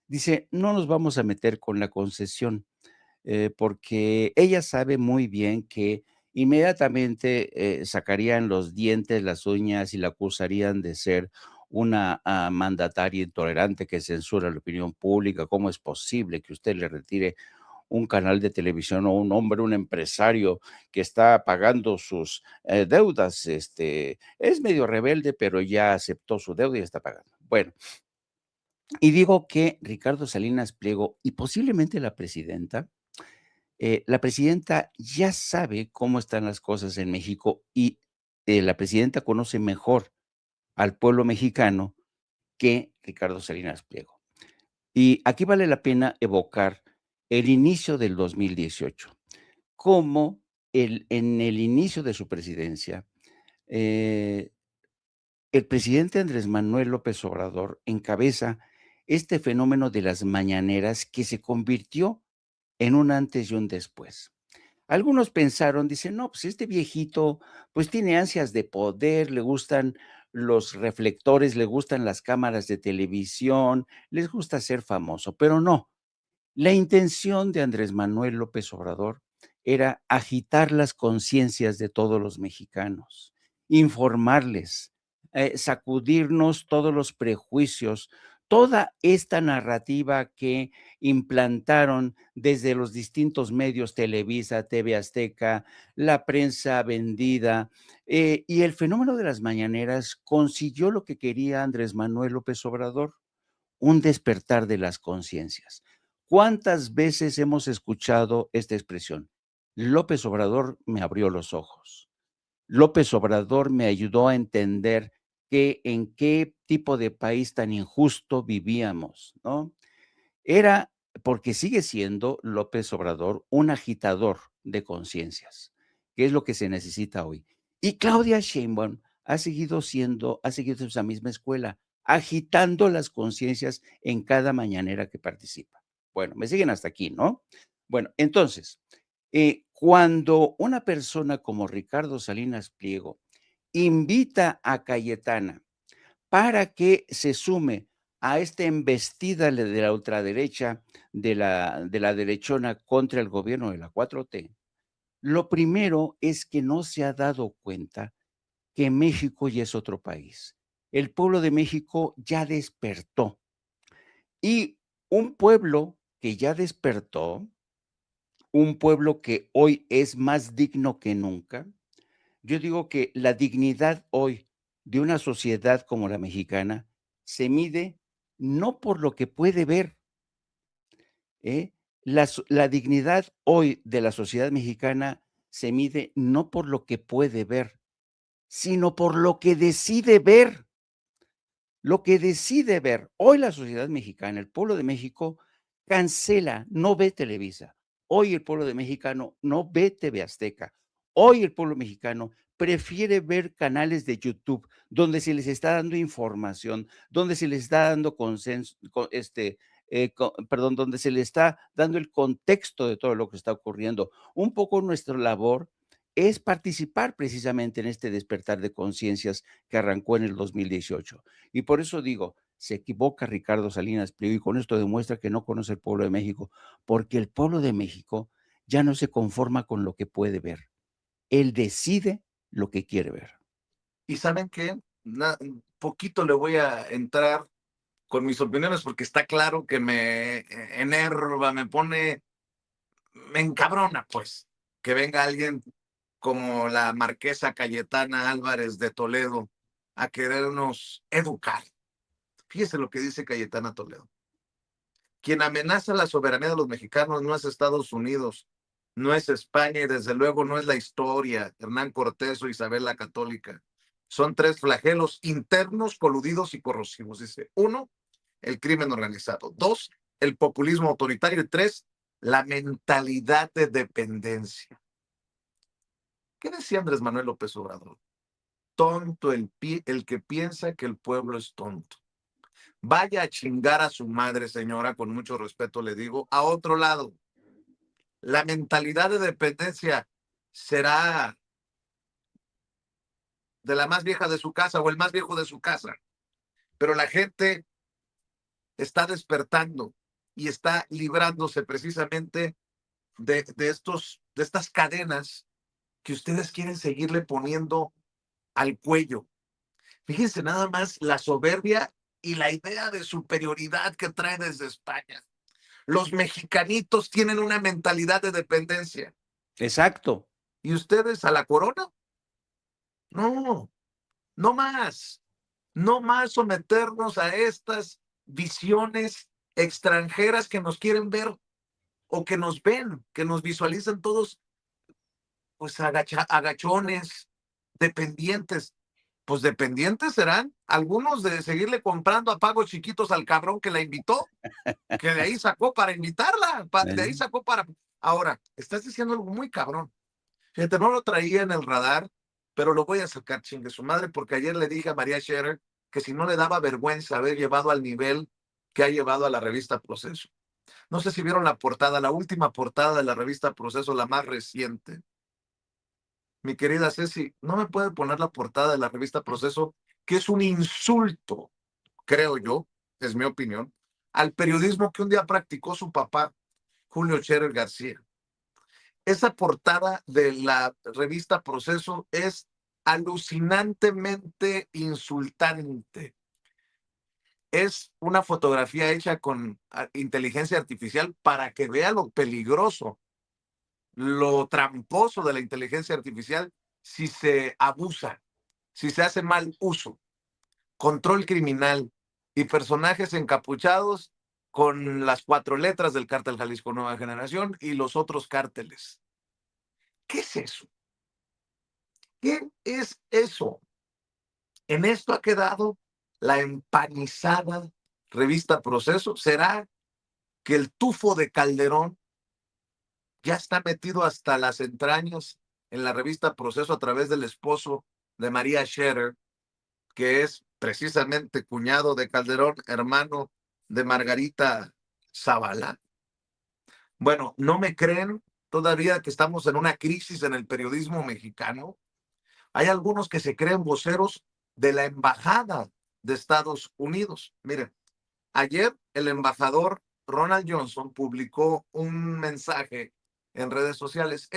dice, no nos vamos a meter con la concesión, porque ella sabe muy bien que inmediatamente sacarían los dientes, las uñas y la acusarían de ser una mandataria intolerante que censura la opinión pública. ¿Cómo es posible que usted le retire un canal de televisión o un hombre, un empresario que está pagando sus deudas? Es medio rebelde, pero ya aceptó su deuda y está pagando. Bueno, y digo que Ricardo Salinas Pliego y posiblemente la presidenta ya sabe cómo están las cosas en México y la presidenta conoce mejor al pueblo mexicano que Ricardo Salinas Pliego. Y aquí vale la pena evocar el inicio del 2018, cómo en el inicio de su presidencia, el presidente Andrés Manuel López Obrador encabeza este fenómeno de las mañaneras que se convirtió en un antes y un después. Algunos pensaron, dicen, no, pues este viejito, pues tiene ansias de poder, le gustan los reflectores, le gustan las cámaras de televisión, les gusta ser famoso, pero no. La intención de Andrés Manuel López Obrador era agitar las conciencias de todos los mexicanos, informarles, sacudirnos todos los prejuicios, toda esta narrativa que implantaron desde los distintos medios, Televisa, TV Azteca, la prensa vendida, y el fenómeno de las mañaneras consiguió lo que quería Andrés Manuel López Obrador, un despertar de las conciencias. ¿Cuántas veces hemos escuchado esta expresión? López Obrador me abrió los ojos. López Obrador me ayudó a entender en qué tipo de país tan injusto vivíamos, ¿no? Era porque sigue siendo López Obrador un agitador de conciencias, que es lo que se necesita hoy. Y Claudia Sheinbaum ha seguido esa misma escuela, agitando las conciencias en cada mañanera que participa. Bueno, me siguen hasta aquí, ¿no? Bueno, entonces, cuando una persona como Ricardo Salinas Pliego invita a Cayetana para que se sume a esta embestida de la ultraderecha, de la derechona contra el gobierno de la 4T, lo primero es que no se ha dado cuenta que México ya es otro país. El pueblo de México ya despertó. Y un pueblo que ya despertó, un pueblo que hoy es más digno que nunca, yo digo que la dignidad hoy de una sociedad como la mexicana se mide no por lo que puede ver, ¿eh? La dignidad hoy de la sociedad mexicana se mide no por lo que puede ver, sino por lo que decide ver. Lo que decide ver. Hoy la sociedad mexicana, el pueblo de México, cancela, no ve Televisa. Hoy el pueblo de mexicano no ve TV Azteca. Hoy el pueblo mexicano prefiere ver canales de YouTube donde se les está dando información, donde se les está dando consenso, donde se le está dando el contexto de todo lo que está ocurriendo. Un poco nuestra labor es participar precisamente en este despertar de conciencias que arrancó en el 2018. Y por eso digo, se equivoca Ricardo Salinas Pliego y con esto demuestra que no conoce el pueblo de México, porque el pueblo de México ya no se conforma con lo que puede ver. Él decide lo que quiere ver. Y ¿saben qué? Poquito le voy a entrar con mis opiniones porque está claro que me enerva, me encabrona, pues, que venga alguien como la marquesa Cayetana Álvarez de Toledo a querernos educar. Fíjese lo que dice Cayetana Toledo. Quien amenaza la soberanía de los mexicanos no es Estados Unidos, no es España y desde luego no es la historia, Hernán Cortés o Isabel la Católica. Son tres flagelos internos, coludidos y corrosivos. Dice, 1, el crimen organizado. 2, el populismo autoritario. Y 3, la mentalidad de dependencia. ¿Qué decía Andrés Manuel López Obrador? Tonto el que piensa que el pueblo es tonto. Vaya a chingar a su madre, señora, con mucho respeto le digo, a otro lado. La mentalidad de dependencia será de la más vieja de su casa o el más viejo de su casa, pero la gente está despertando y está librándose precisamente de estas cadenas que ustedes quieren seguirle poniendo al cuello. Fíjense nada más la soberbia y la idea de superioridad que trae desde España. Los mexicanitos tienen una mentalidad de dependencia. Exacto. ¿Y ustedes a la corona? No, no más. No más someternos a estas visiones extranjeras que nos quieren ver o que nos ven, que nos visualizan todos pues agachones, dependientes. Pues dependientes serán algunos de seguirle comprando a pagos chiquitos al cabrón que la invitó, que de ahí sacó para invitarla, de ahí sacó para... Ahora, estás diciendo algo muy cabrón. Fíjate, no lo traía en el radar, pero lo voy a sacar, chingue su madre, porque ayer le dije a María Scherer que si no le daba vergüenza haber llevado al nivel que ha llevado a la revista Proceso. No sé si vieron la portada, la última portada de la revista Proceso, la más reciente. Mi querida Ceci, no me puede poner la portada de la revista Proceso, que es un insulto, creo yo, es mi opinión, al periodismo que un día practicó su papá, Julio Scherer García. Esa portada de la revista Proceso es alucinantemente insultante. Es una fotografía hecha con inteligencia artificial para que vea lo peligroso, lo tramposo de la inteligencia artificial si se abusa, si se hace mal uso. Control criminal y personajes encapuchados con las 4 letras del Cártel Jalisco Nueva Generación y los otros cárteles. ¿Qué es eso? ¿Qué es eso? En esto ha quedado la empanizada revista Proceso. ¿Será que el tufo de Calderón ya está metido hasta las entrañas en la revista Proceso a través del esposo de María Scherer, que es precisamente cuñado de Calderón, hermano de Margarita Zavala? Bueno, ¿no me creen todavía que estamos en una crisis en el periodismo mexicano? Hay algunos que se creen voceros de la embajada de Estados Unidos. Miren, ayer el embajador Ronald Johnson publicó un mensaje en redes sociales.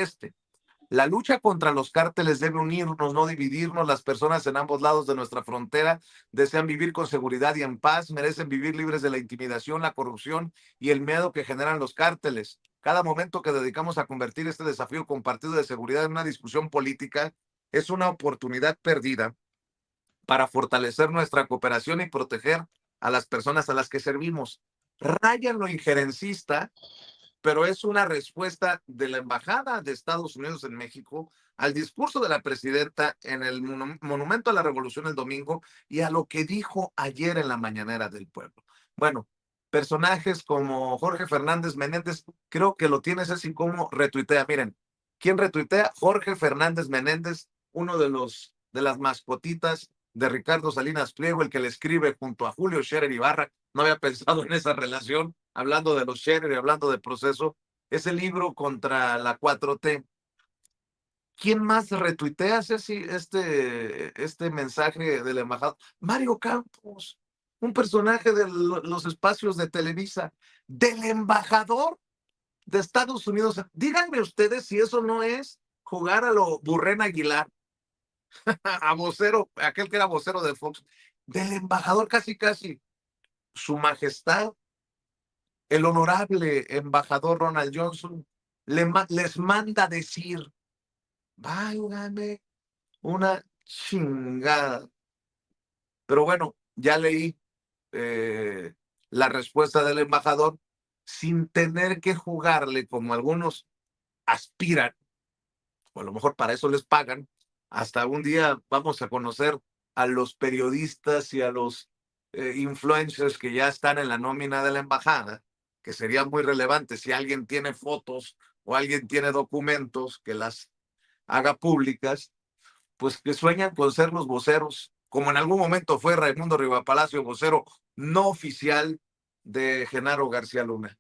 La lucha contra los cárteles debe unirnos, no dividirnos. Las personas en ambos lados de nuestra frontera desean vivir con seguridad y en paz, merecen vivir libres de la intimidación, la corrupción y el miedo que generan los cárteles. Cada momento que dedicamos a convertir este desafío compartido de seguridad en una discusión política es una oportunidad perdida para fortalecer nuestra cooperación y proteger a las personas a las que servimos. Rayan lo injerencista, pero es una respuesta de la Embajada de Estados Unidos en México al discurso de la presidenta en el Monumento a la Revolución el domingo y a lo que dijo ayer en la Mañanera del Pueblo. Bueno, personajes como Jorge Fernández Menéndez, creo que lo tienes así como retuitea. Miren, ¿Quién retuitea? Jorge Fernández Menéndez, uno de las mascotitas de Ricardo Salinas Pliego, el que le escribe junto a Julio Scherer Ibarra. No había pensado en esa relación, hablando de los Scherer y hablando de Proceso. Ese libro contra la 4T. ¿Quién más retuitea, Ceci, este mensaje de la embajada? Mario Campos, un personaje de los espacios de Televisa, del embajador de Estados Unidos. Díganme ustedes si eso no es jugar a lo Burrén Aguilar, a vocero, aquel que era vocero de Fox, del embajador casi, su majestad, el honorable embajador Ronald Johnson, les manda decir, válgame una chingada. Pero bueno, ya leí la respuesta del embajador sin tener que jugarle como algunos aspiran, o a lo mejor para eso les pagan. Hasta un día vamos a conocer a los periodistas y a los influencers que ya están en la nómina de la embajada, que sería muy relevante si alguien tiene fotos o alguien tiene documentos que las haga públicas, pues que sueñan con ser los voceros, como en algún momento fue Raimundo Rivapalacio, vocero no oficial de Genaro García Luna.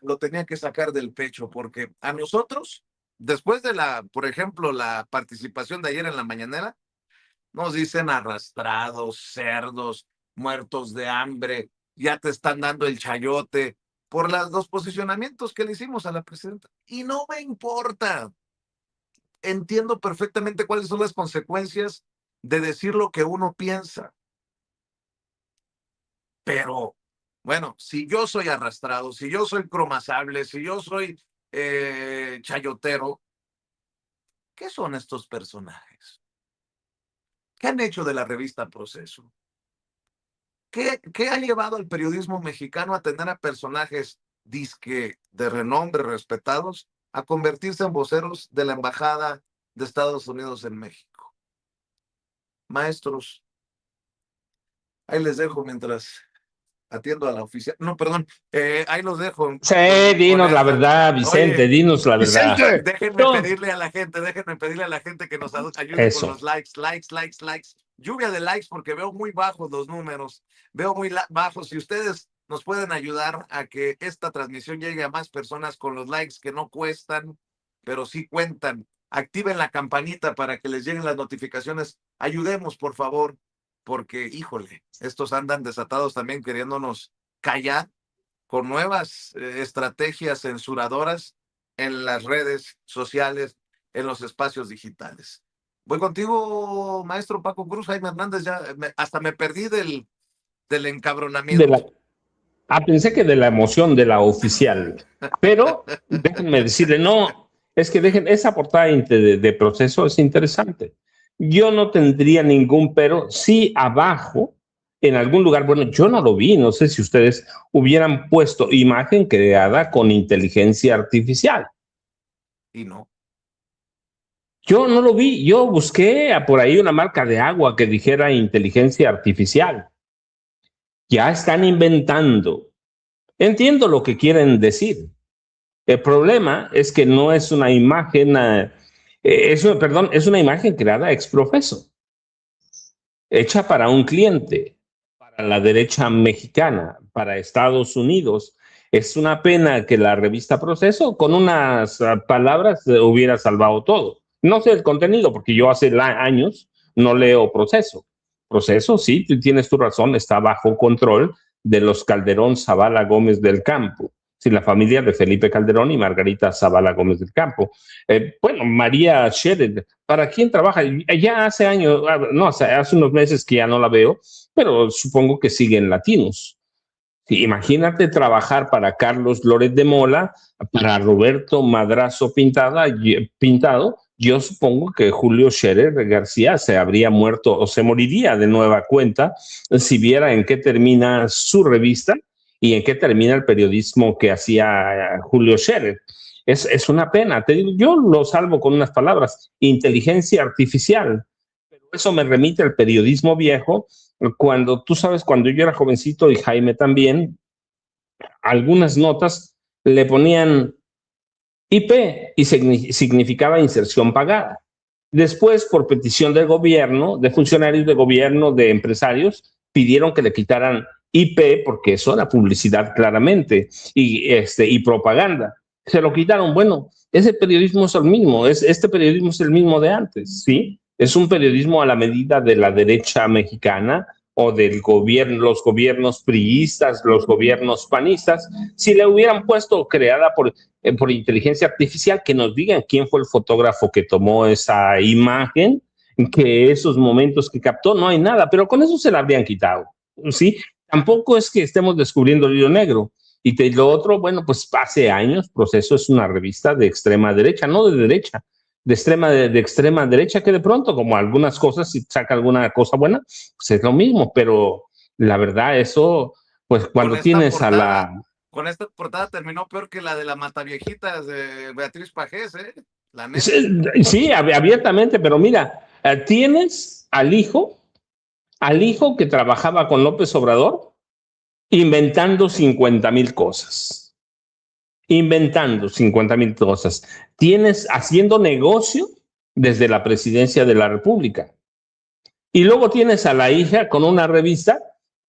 Lo tenía que sacar del pecho, porque a nosotros, después de por ejemplo, la participación de ayer en la mañanera, nos dicen arrastrados, cerdos, muertos de hambre, ya te están dando el chayote por los posicionamientos que le hicimos a la presidenta. Y no me importa. Entiendo perfectamente cuáles son las consecuencias de decir lo que uno piensa. Pero, bueno, si yo soy arrastrado, si yo soy cromazable, si yo soy chayotero, ¿qué son estos personajes? ¿Qué han hecho de la revista Proceso? ¿Qué ha llevado al periodismo mexicano a tener a personajes disque de renombre, respetados, a convertirse en voceros de la Embajada de Estados Unidos en México? Maestros, ahí les dejo mientras atiendo a la oficial. No, perdón, ahí los dejo. Sí, dinos la verdad, Vicente, Oye, dinos la verdad. Vicente, déjenme pedirle a la gente que nos ayude Eso. con los likes. Lluvia de likes, porque veo muy bajos los números, veo muy bajos. Si ustedes nos pueden ayudar a que esta transmisión llegue a más personas con los likes que no cuestan, pero sí cuentan. Activen la campanita para que les lleguen las notificaciones. Ayudemos, por favor, porque, híjole, estos andan desatados también queriéndonos callar con nuevas estrategias censuradoras en las redes sociales, en los espacios digitales. Voy contigo, maestro Paco Cruz. Jaime Hernández, ya hasta me perdí del encabronamiento. Pensé que de la emoción de la oficial, pero déjenme decirle, no, es que esa portada de Proceso es interesante. Yo no tendría ningún pero si abajo, en algún lugar, bueno, yo no lo vi, no sé si ustedes hubieran puesto imagen creada con inteligencia artificial. Y no. Yo no lo vi, yo busqué por ahí una marca de agua que dijera inteligencia artificial. Ya están inventando. Entiendo lo que quieren decir. El problema es que no es una imagen, es una imagen creada ex profeso, hecha para un cliente, para la derecha mexicana, para Estados Unidos. Es una pena que la revista Proceso, con unas palabras, hubiera salvado todo. No sé el contenido, porque yo hace años no leo Proceso. Proceso, sí, tienes tu razón, está bajo control de los Calderón Zavala Gómez del Campo, sí, la familia de Felipe Calderón y Margarita Zavala Gómez del Campo. Bueno, María Scherer, ¿para quién trabaja? Ya hace años, no, hace unos meses que ya no la veo, pero supongo que sigue en Latinos. Sí, imagínate trabajar para Carlos Loret de Mola, para Roberto Madrazo Pintado. Yo supongo que Julio Scherer García se habría muerto o se moriría de nueva cuenta si viera en qué termina su revista y en qué termina el periodismo que hacía Julio Scherer. Es una pena. Te digo, yo lo salvo con unas palabras: inteligencia artificial. Pero eso me remite al periodismo viejo. Cuando yo era jovencito y Jaime también, algunas notas le ponían IP y significaba inserción pagada. Después, por petición del gobierno, de funcionarios de gobierno, de empresarios, pidieron que le quitaran IP porque eso era publicidad claramente y propaganda. Se lo quitaron. Bueno, ese periodismo es el mismo, este periodismo es el mismo de antes, ¿sí? Es un periodismo a la medida de la derecha mexicana o del gobierno, los gobiernos priistas, los gobiernos panistas. Si le hubieran puesto creada por inteligencia artificial, que nos digan quién fue el fotógrafo que tomó esa imagen, que esos momentos que captó, no hay nada, pero con eso se la habrían quitado, ¿sí? Tampoco es que estemos descubriendo el hilo negro. Y lo otro, bueno, pues hace años, Proceso es una revista de extrema derecha, no de derecha, de extrema derecha, que de pronto, como algunas cosas, si saca alguna cosa buena, pues es lo mismo, pero la verdad, eso, pues cuando tienes portada, a la... Con esta portada terminó peor que la de la Mataviejitas de Beatriz Pajés, ¿eh? La neta. Sí, abiertamente, pero mira, tienes al hijo que trabajaba con López Obrador, inventando 50,000 cosas. Inventando 50,000 cosas. Tienes haciendo negocio desde la presidencia de la República. Y luego tienes a la hija con una revista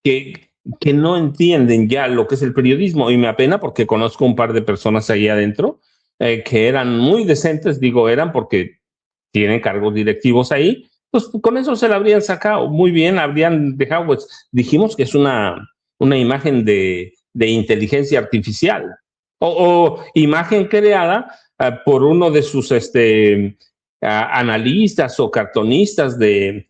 que no entienden ya lo que es el periodismo. Y me apena porque conozco un par de personas ahí adentro que eran muy decentes, digo eran porque tienen cargos directivos ahí, pues con eso se la habrían sacado muy bien, habrían dejado, pues dijimos que es una imagen de inteligencia artificial o imagen creada por uno de sus analistas o cartonistas de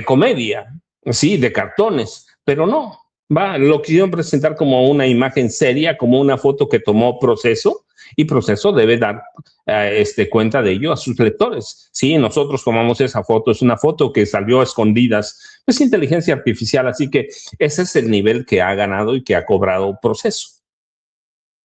comedia, sí, de cartones, pero no, lo quisieron presentar como una imagen seria, como una foto que tomó Proceso, y Proceso debe dar cuenta de ello a sus lectores. Sí, nosotros tomamos esa foto, es una foto que salió a escondidas, es inteligencia artificial, así que ese es el nivel que ha ganado y que ha cobrado Proceso.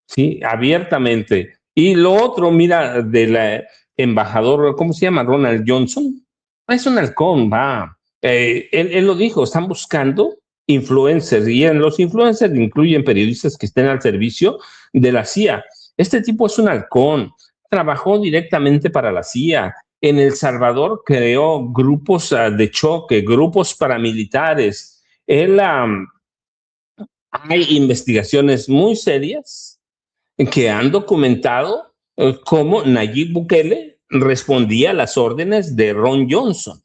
Sí, abiertamente. Y lo otro, mira, del embajador, ¿cómo se llama? Ronald Johnson. Es un halcón, va. Él lo dijo, están buscando influencers y en los influencers incluyen periodistas que estén al servicio de la CIA. Este tipo es un halcón, trabajó directamente para la CIA. En El Salvador creó grupos de choque, grupos paramilitares. Hay investigaciones muy serias que han documentado cómo Nayib Bukele respondía a las órdenes de Ron Johnson,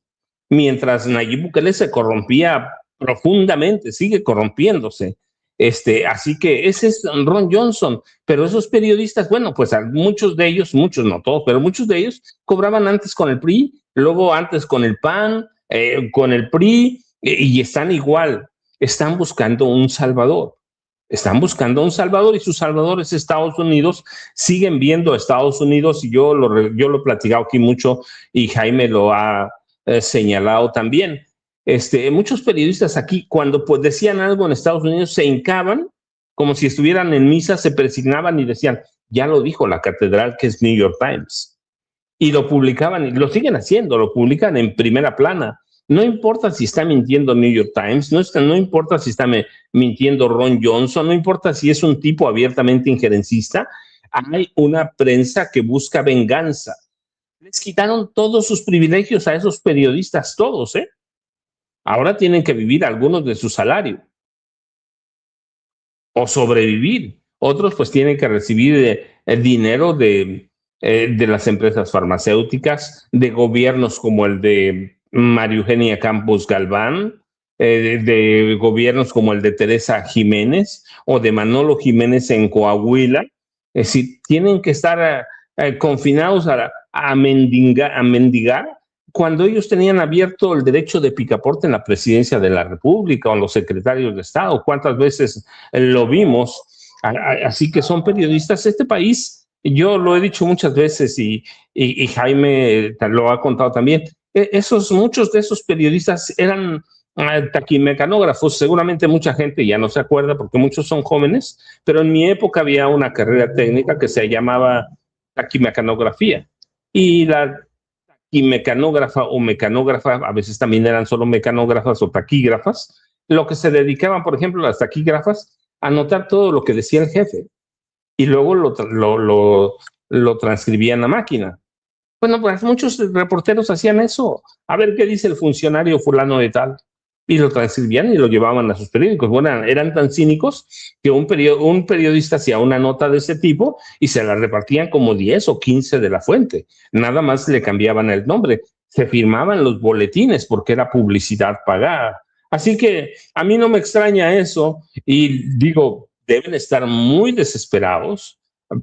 mientras Nayib Bukele se corrompía profundamente, sigue corrompiéndose. Así que ese es Ron Johnson, pero esos periodistas, bueno, pues muchos de ellos, muchos no todos, pero muchos de ellos cobraban antes con el PRI, luego antes con el PAN, con el PRI, y están igual, están buscando un salvador. Están buscando un salvador y su salvador es Estados Unidos. Siguen viendo a Estados Unidos y yo lo he platicado aquí mucho y Jaime lo ha señalado también. Muchos periodistas aquí, cuando pues decían algo en Estados Unidos, se hincaban como si estuvieran en misa, se presignaban y decían, ya lo dijo la catedral que es New York Times. Y lo publicaban y lo siguen haciendo, lo publican en primera plana. No importa si está mintiendo New York Times, no importa si está mintiendo Ron Johnson, no importa si es un tipo abiertamente injerencista, hay una prensa que busca venganza. Les quitaron todos sus privilegios a esos periodistas, todos, ¿eh? Ahora tienen que vivir algunos de su salario o sobrevivir. Otros pues tienen que recibir el dinero de las empresas farmacéuticas, de gobiernos como el de María Eugenia Campos Galván, de gobiernos como el de Teresa Jiménez o de Manolo Jiménez en Coahuila. Es decir, tienen que estar confinados a mendigar cuando ellos tenían abierto el derecho de picaporte en la presidencia de la República o en los secretarios de Estado. ¿Cuántas veces lo vimos? Así que son periodistas. Este país, yo lo he dicho muchas veces y Jaime lo ha contado también, muchos de esos periodistas eran taquimecanógrafos. Seguramente mucha gente ya no se acuerda porque muchos son jóvenes, pero en mi época había una carrera técnica que se llamaba taquimecanografía y la taquimecanógrafa o mecanógrafa, a veces también eran solo mecanógrafas o taquígrafas, lo que se dedicaban, por ejemplo, las taquígrafas, a anotar todo lo que decía el jefe y luego lo transcribían a máquina. Bueno, pues muchos reporteros hacían eso. A ver qué dice el funcionario fulano de tal. Y lo transcribían y lo llevaban a sus periódicos. Bueno, eran tan cínicos que un periodista hacía una nota de ese tipo y se la repartían como 10 o 15 de la fuente. Nada más le cambiaban el nombre. Se firmaban los boletines porque era publicidad pagada. Así que a mí no me extraña eso y digo, deben estar muy desesperados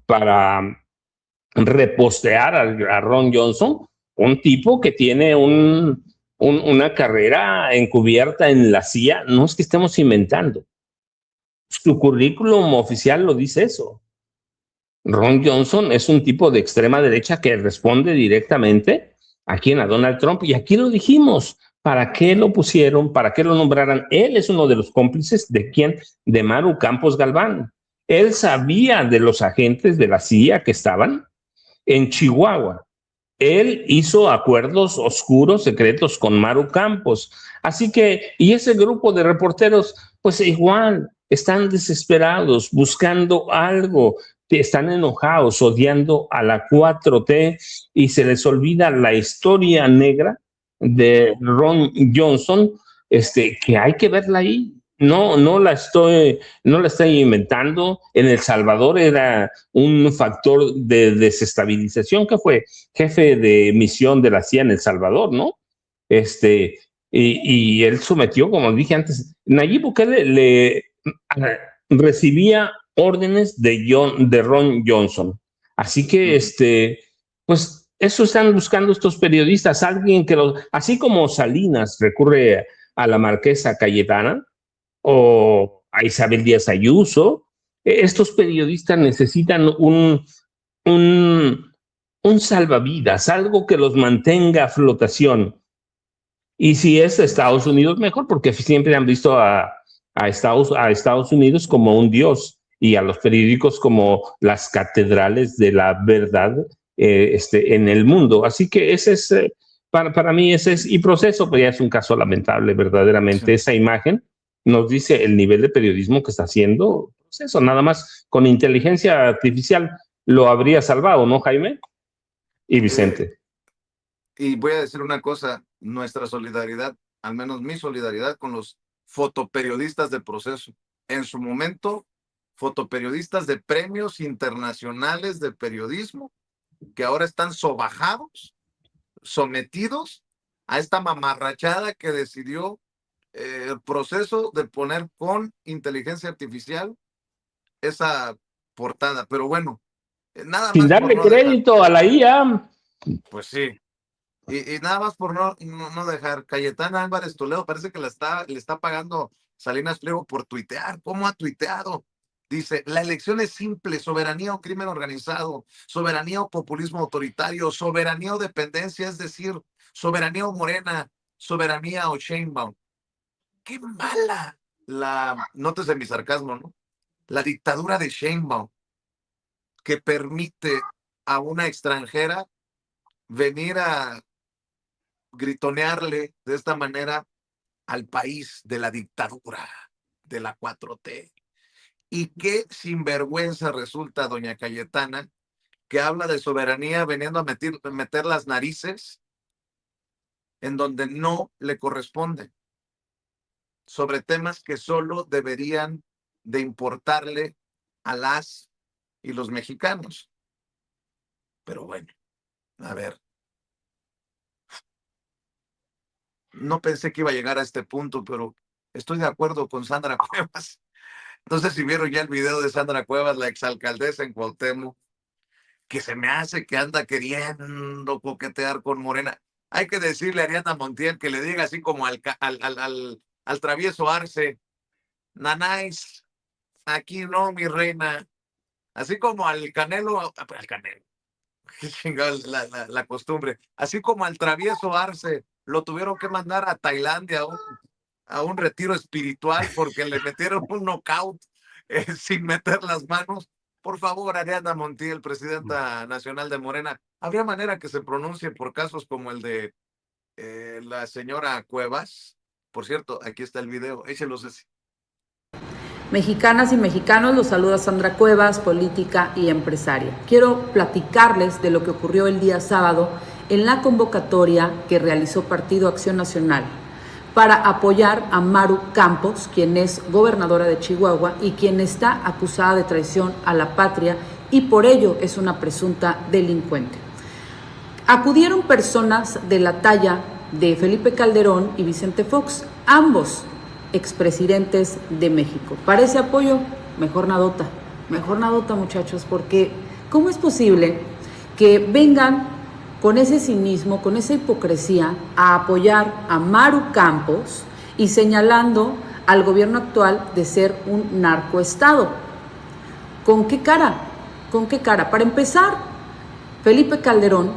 para repostear a Ron Johnson, un tipo que tiene una carrera encubierta en la CIA. No es que estemos inventando. Su currículum oficial lo dice eso. Ron Johnson es un tipo de extrema derecha que responde directamente a Donald Trump. Y aquí lo dijimos. ¿Para qué lo pusieron? ¿Para qué lo nombraran? Él es uno de los cómplices de quién? De Maru Campos Galván. Él sabía de los agentes de la CIA que estaban en Chihuahua. Él hizo acuerdos oscuros, secretos con Maru Campos. Así que, y ese grupo de reporteros, pues igual, están desesperados, buscando algo, están enojados, odiando a la 4T y se les olvida la historia negra de Ron Johnson, que hay que verla ahí. No la estoy inventando. En El Salvador era un factor de desestabilización, que fue jefe de misión de la CIA en El Salvador, ¿no? Y él sometió, como dije antes, Nayib Bukele recibía órdenes de Ron Johnson. Así que, pues eso están buscando estos periodistas, alguien así como Salinas recurre a la marquesa Cayetana, o a Isabel Díaz Ayuso, estos periodistas necesitan un salvavidas, algo que los mantenga a flotación. Y si es Estados Unidos, mejor, porque siempre han visto a Estados Unidos como un dios y a los periódicos como las catedrales de la verdad en el mundo. Así que ese es, para mí, ese es, y Proceso, pues ya es un caso lamentable, verdaderamente. Sí. Esa imagen nos dice el nivel de periodismo que está haciendo Proceso. Nada más con inteligencia artificial lo habría salvado, ¿no, Jaime? Y Vicente. Y voy a decir una cosa, nuestra solidaridad, al menos mi solidaridad con los fotoperiodistas de Proceso. En su momento, fotoperiodistas de premios internacionales de periodismo, que ahora están sobajados, sometidos a esta mamarrachada que decidió el Proceso de poner con inteligencia artificial esa portada. Pero bueno, nada sin más darle por no crédito dejar. A la IA. Pues sí. Y nada más por no dejar. Cayetana Álvarez Toledo parece que le está pagando Salinas Pliego por tuitear. ¿Cómo ha tuiteado? Dice, la elección es simple: soberanía o crimen organizado, soberanía o populismo autoritario, soberanía o dependencia, es decir, soberanía o Morena, soberanía o Sheinbaum. ¡Qué mala! Nótese mi sarcasmo, ¿no? La dictadura de Sheinbaum, que permite a una extranjera venir a gritonearle de esta manera al país de la dictadura de la 4T. Y qué sinvergüenza resulta doña Cayetana, que habla de soberanía veniendo a meter las narices en donde no le corresponde, sobre temas que solo deberían de importarle a las y los mexicanos. Pero bueno, a ver. No pensé que iba a llegar a este punto, pero estoy de acuerdo con Sandra Cuevas. No sé si vieron ya el video de Sandra Cuevas, la exalcaldesa en Cuauhtémoc, que se me hace que anda queriendo coquetear con Morena. Hay que decirle a Ariadna Montiel que le diga así como al travieso Arce: Nanáis, aquí no, mi reina. Así como al Canelo, qué chingada la costumbre. Así como al travieso Arce lo tuvieron que mandar a Tailandia a un retiro espiritual porque le metieron un knockout sin meter las manos. Por favor, Ariadna Montiel, presidenta nacional de Morena, ¿habría manera que se pronuncie por casos como el de la señora Cuevas? Por cierto, aquí está el video, échelos así. Mexicanas y mexicanos, los saluda Sandra Cuevas, política y empresaria. Quiero platicarles de lo que ocurrió el día sábado en la convocatoria que realizó Partido Acción Nacional para apoyar a Maru Campos, quien es gobernadora de Chihuahua y quien está acusada de traición a la patria y por ello es una presunta delincuente. Acudieron personas de la talla de Felipe Calderón y Vicente Fox, ambos expresidentes de México. Para ese apoyo, mejor nadota muchachos, porque ¿cómo es posible que vengan con ese cinismo, con esa hipocresía a apoyar a Maru Campos y señalando al gobierno actual de ser un narcoestado? ¿Con qué cara? ¿Con qué cara? Para empezar, Felipe Calderón,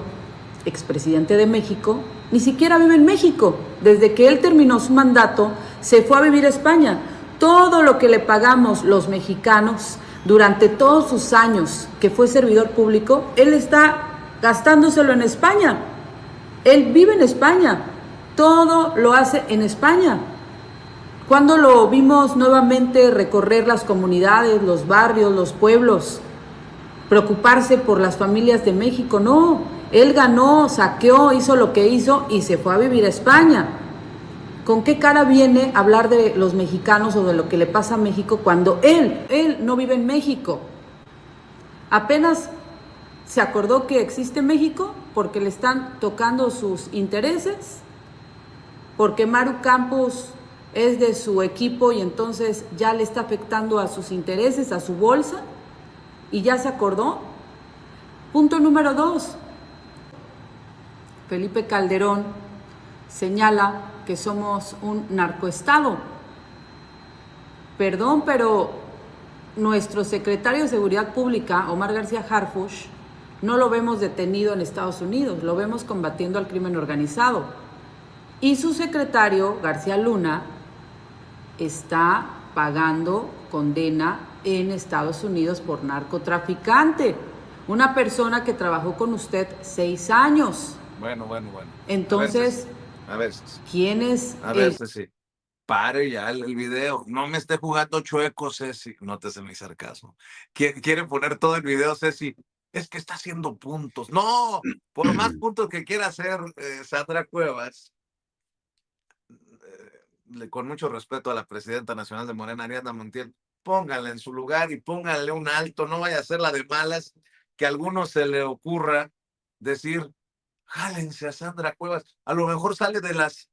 expresidente de México, ni siquiera vive en México. Desde que él terminó su mandato, se fue a vivir a España. Todo lo que le pagamos los mexicanos durante todos sus años que fue servidor público, él está gastándoselo en España. Él vive en España. Todo lo hace en España. ¿Cuándo lo vimos nuevamente recorrer las comunidades, los barrios, los pueblos? Preocuparse por las familias de México. No, él ganó, saqueó, hizo lo que hizo y se fue a vivir a España. ¿Con qué cara viene a hablar de los mexicanos o de lo que le pasa a México cuando él no vive en México? Apenas se acordó que existe México porque le están tocando sus intereses, porque Maru Campos es de su equipo y entonces ya le está afectando a sus intereses, a su bolsa, y ya se acordó. Punto número 2. Felipe Calderón señala que somos un narcoestado. Perdón, pero nuestro secretario de Seguridad Pública, Omar García Harfuch, no lo vemos detenido en Estados Unidos, lo vemos combatiendo al crimen organizado. Y su secretario, García Luna, está pagando condena en Estados Unidos por narcotraficante. Una persona que trabajó con usted 6 años. Bueno. Entonces, a ver, ¿quién es? A ver, Ceci, pare ya el video. No me esté jugando chueco, Ceci. Nótese mi sarcasmo. Quieren poner todo el video, Ceci. Es que está haciendo puntos. No, por más puntos que quiera hacer Sandra Cuevas, con mucho respeto a la presidenta nacional de Morena, Ariadna Montiel, pónganla en su lugar y pónganle un alto. No vaya a ser la de malas que a alguno se le ocurra decir, jálense a Sandra Cuevas. A lo mejor sale de las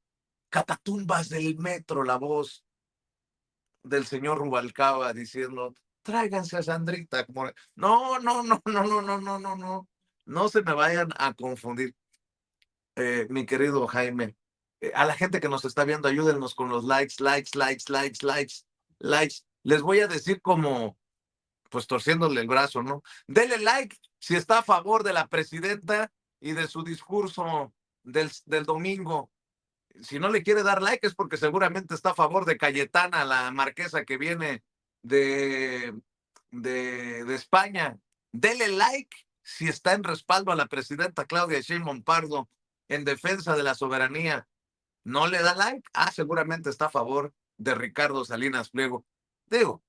catatumbas del metro la voz del señor Rubalcaba diciendo, tráiganse a Sandrita. No, no se me vayan a confundir. Mi querido Jaime, a la gente que nos está viendo, ayúdennos con los likes. Les voy a decir como, pues torciéndole el brazo, ¿no? Dele like si está a favor de la presidenta y de su discurso del domingo. Si no le quiere dar like es porque seguramente está a favor de Cayetana, la marquesa que viene de España. Dele like si está en respaldo a la presidenta Claudia Sheinbaum Pardo en defensa de la soberanía. ¿No le da like? Seguramente está a favor de Ricardo Salinas Pliego. Digo,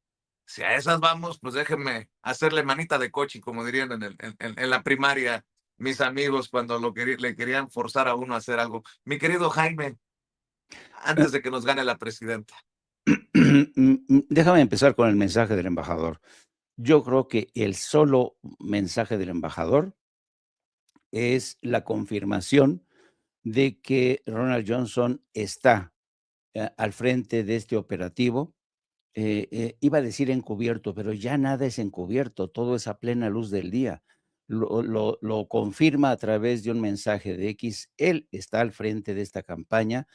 si a esas vamos, pues déjenme hacerle manita de coche, como dirían en la primaria mis amigos cuando le querían forzar a uno a hacer algo. Mi querido Jaime, antes de que nos gane la presidenta. Déjame empezar con el mensaje del embajador. Yo creo que el solo mensaje del embajador es la confirmación de que Ronald Johnson está al frente de este operativo. Iba a decir encubierto, pero ya nada es encubierto, todo es a plena luz del día. Lo confirma a través de un mensaje de X. Él está al frente de esta campaña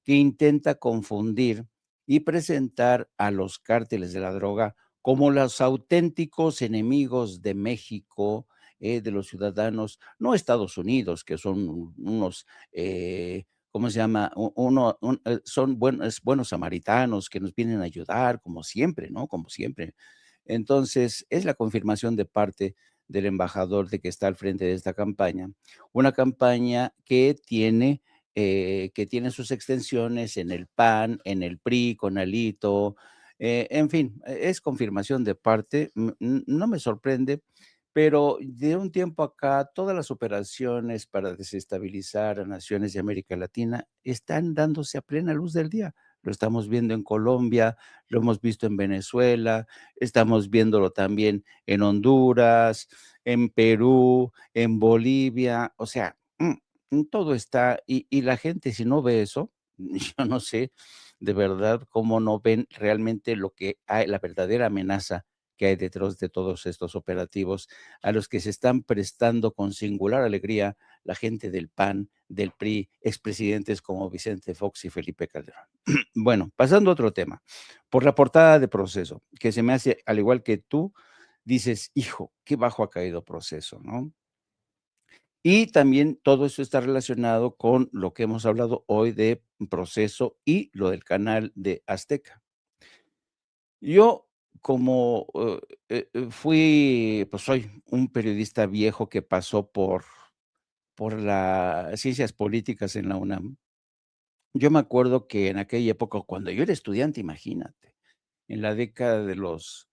que intenta confundir y presentar a los cárteles de la droga como los auténticos enemigos de México, de los ciudadanos, no Estados Unidos, que son unos, ¿cómo se llama? Son buenos samaritanos que nos vienen a ayudar, como siempre, ¿no? Como siempre. Entonces, es la confirmación de parte del embajador de que está al frente de esta campaña, una campaña que tiene sus extensiones en el PAN, en el PRI, con Alito, En fin, es confirmación de parte, no me sorprende, pero de un tiempo acá todas las operaciones para desestabilizar a naciones de América Latina están dándose a plena luz del día. Lo estamos viendo en Colombia, lo hemos visto en Venezuela, estamos viéndolo también en Honduras, en Perú, en Bolivia, o sea, todo está, y la gente si no ve eso, yo no sé de verdad cómo no ven realmente lo que hay, la verdadera amenaza que hay detrás de todos estos operativos, a los que se están prestando con singular alegría la gente del PAN, del PRI, expresidentes como Vicente Fox y Felipe Calderón. Bueno, pasando a otro tema, por la portada de Proceso, que se me hace, al igual que tú, dices, hijo, qué bajo ha caído Proceso, ¿no? Y también todo eso está relacionado con lo que hemos hablado hoy de Proceso y lo del canal de Azteca. Yo como, pues soy un periodista viejo que pasó por las ciencias políticas en la UNAM. Yo me acuerdo que en aquella época, cuando yo era estudiante, imagínate, en la década de los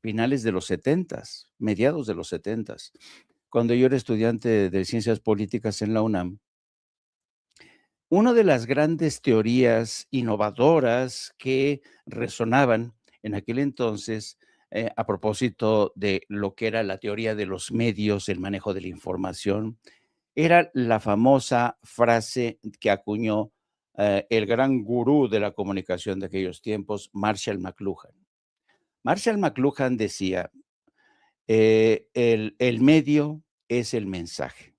finales de los setentas, mediados de los setentas, cuando yo era estudiante de ciencias políticas en la UNAM, una de las grandes teorías innovadoras que resonaban en aquel entonces, a propósito de lo que era la teoría de los medios, el manejo de la información, era la famosa frase que acuñó, el gran gurú de la comunicación de aquellos tiempos, Marshall McLuhan. Marshall McLuhan decía, el medio es el mensaje.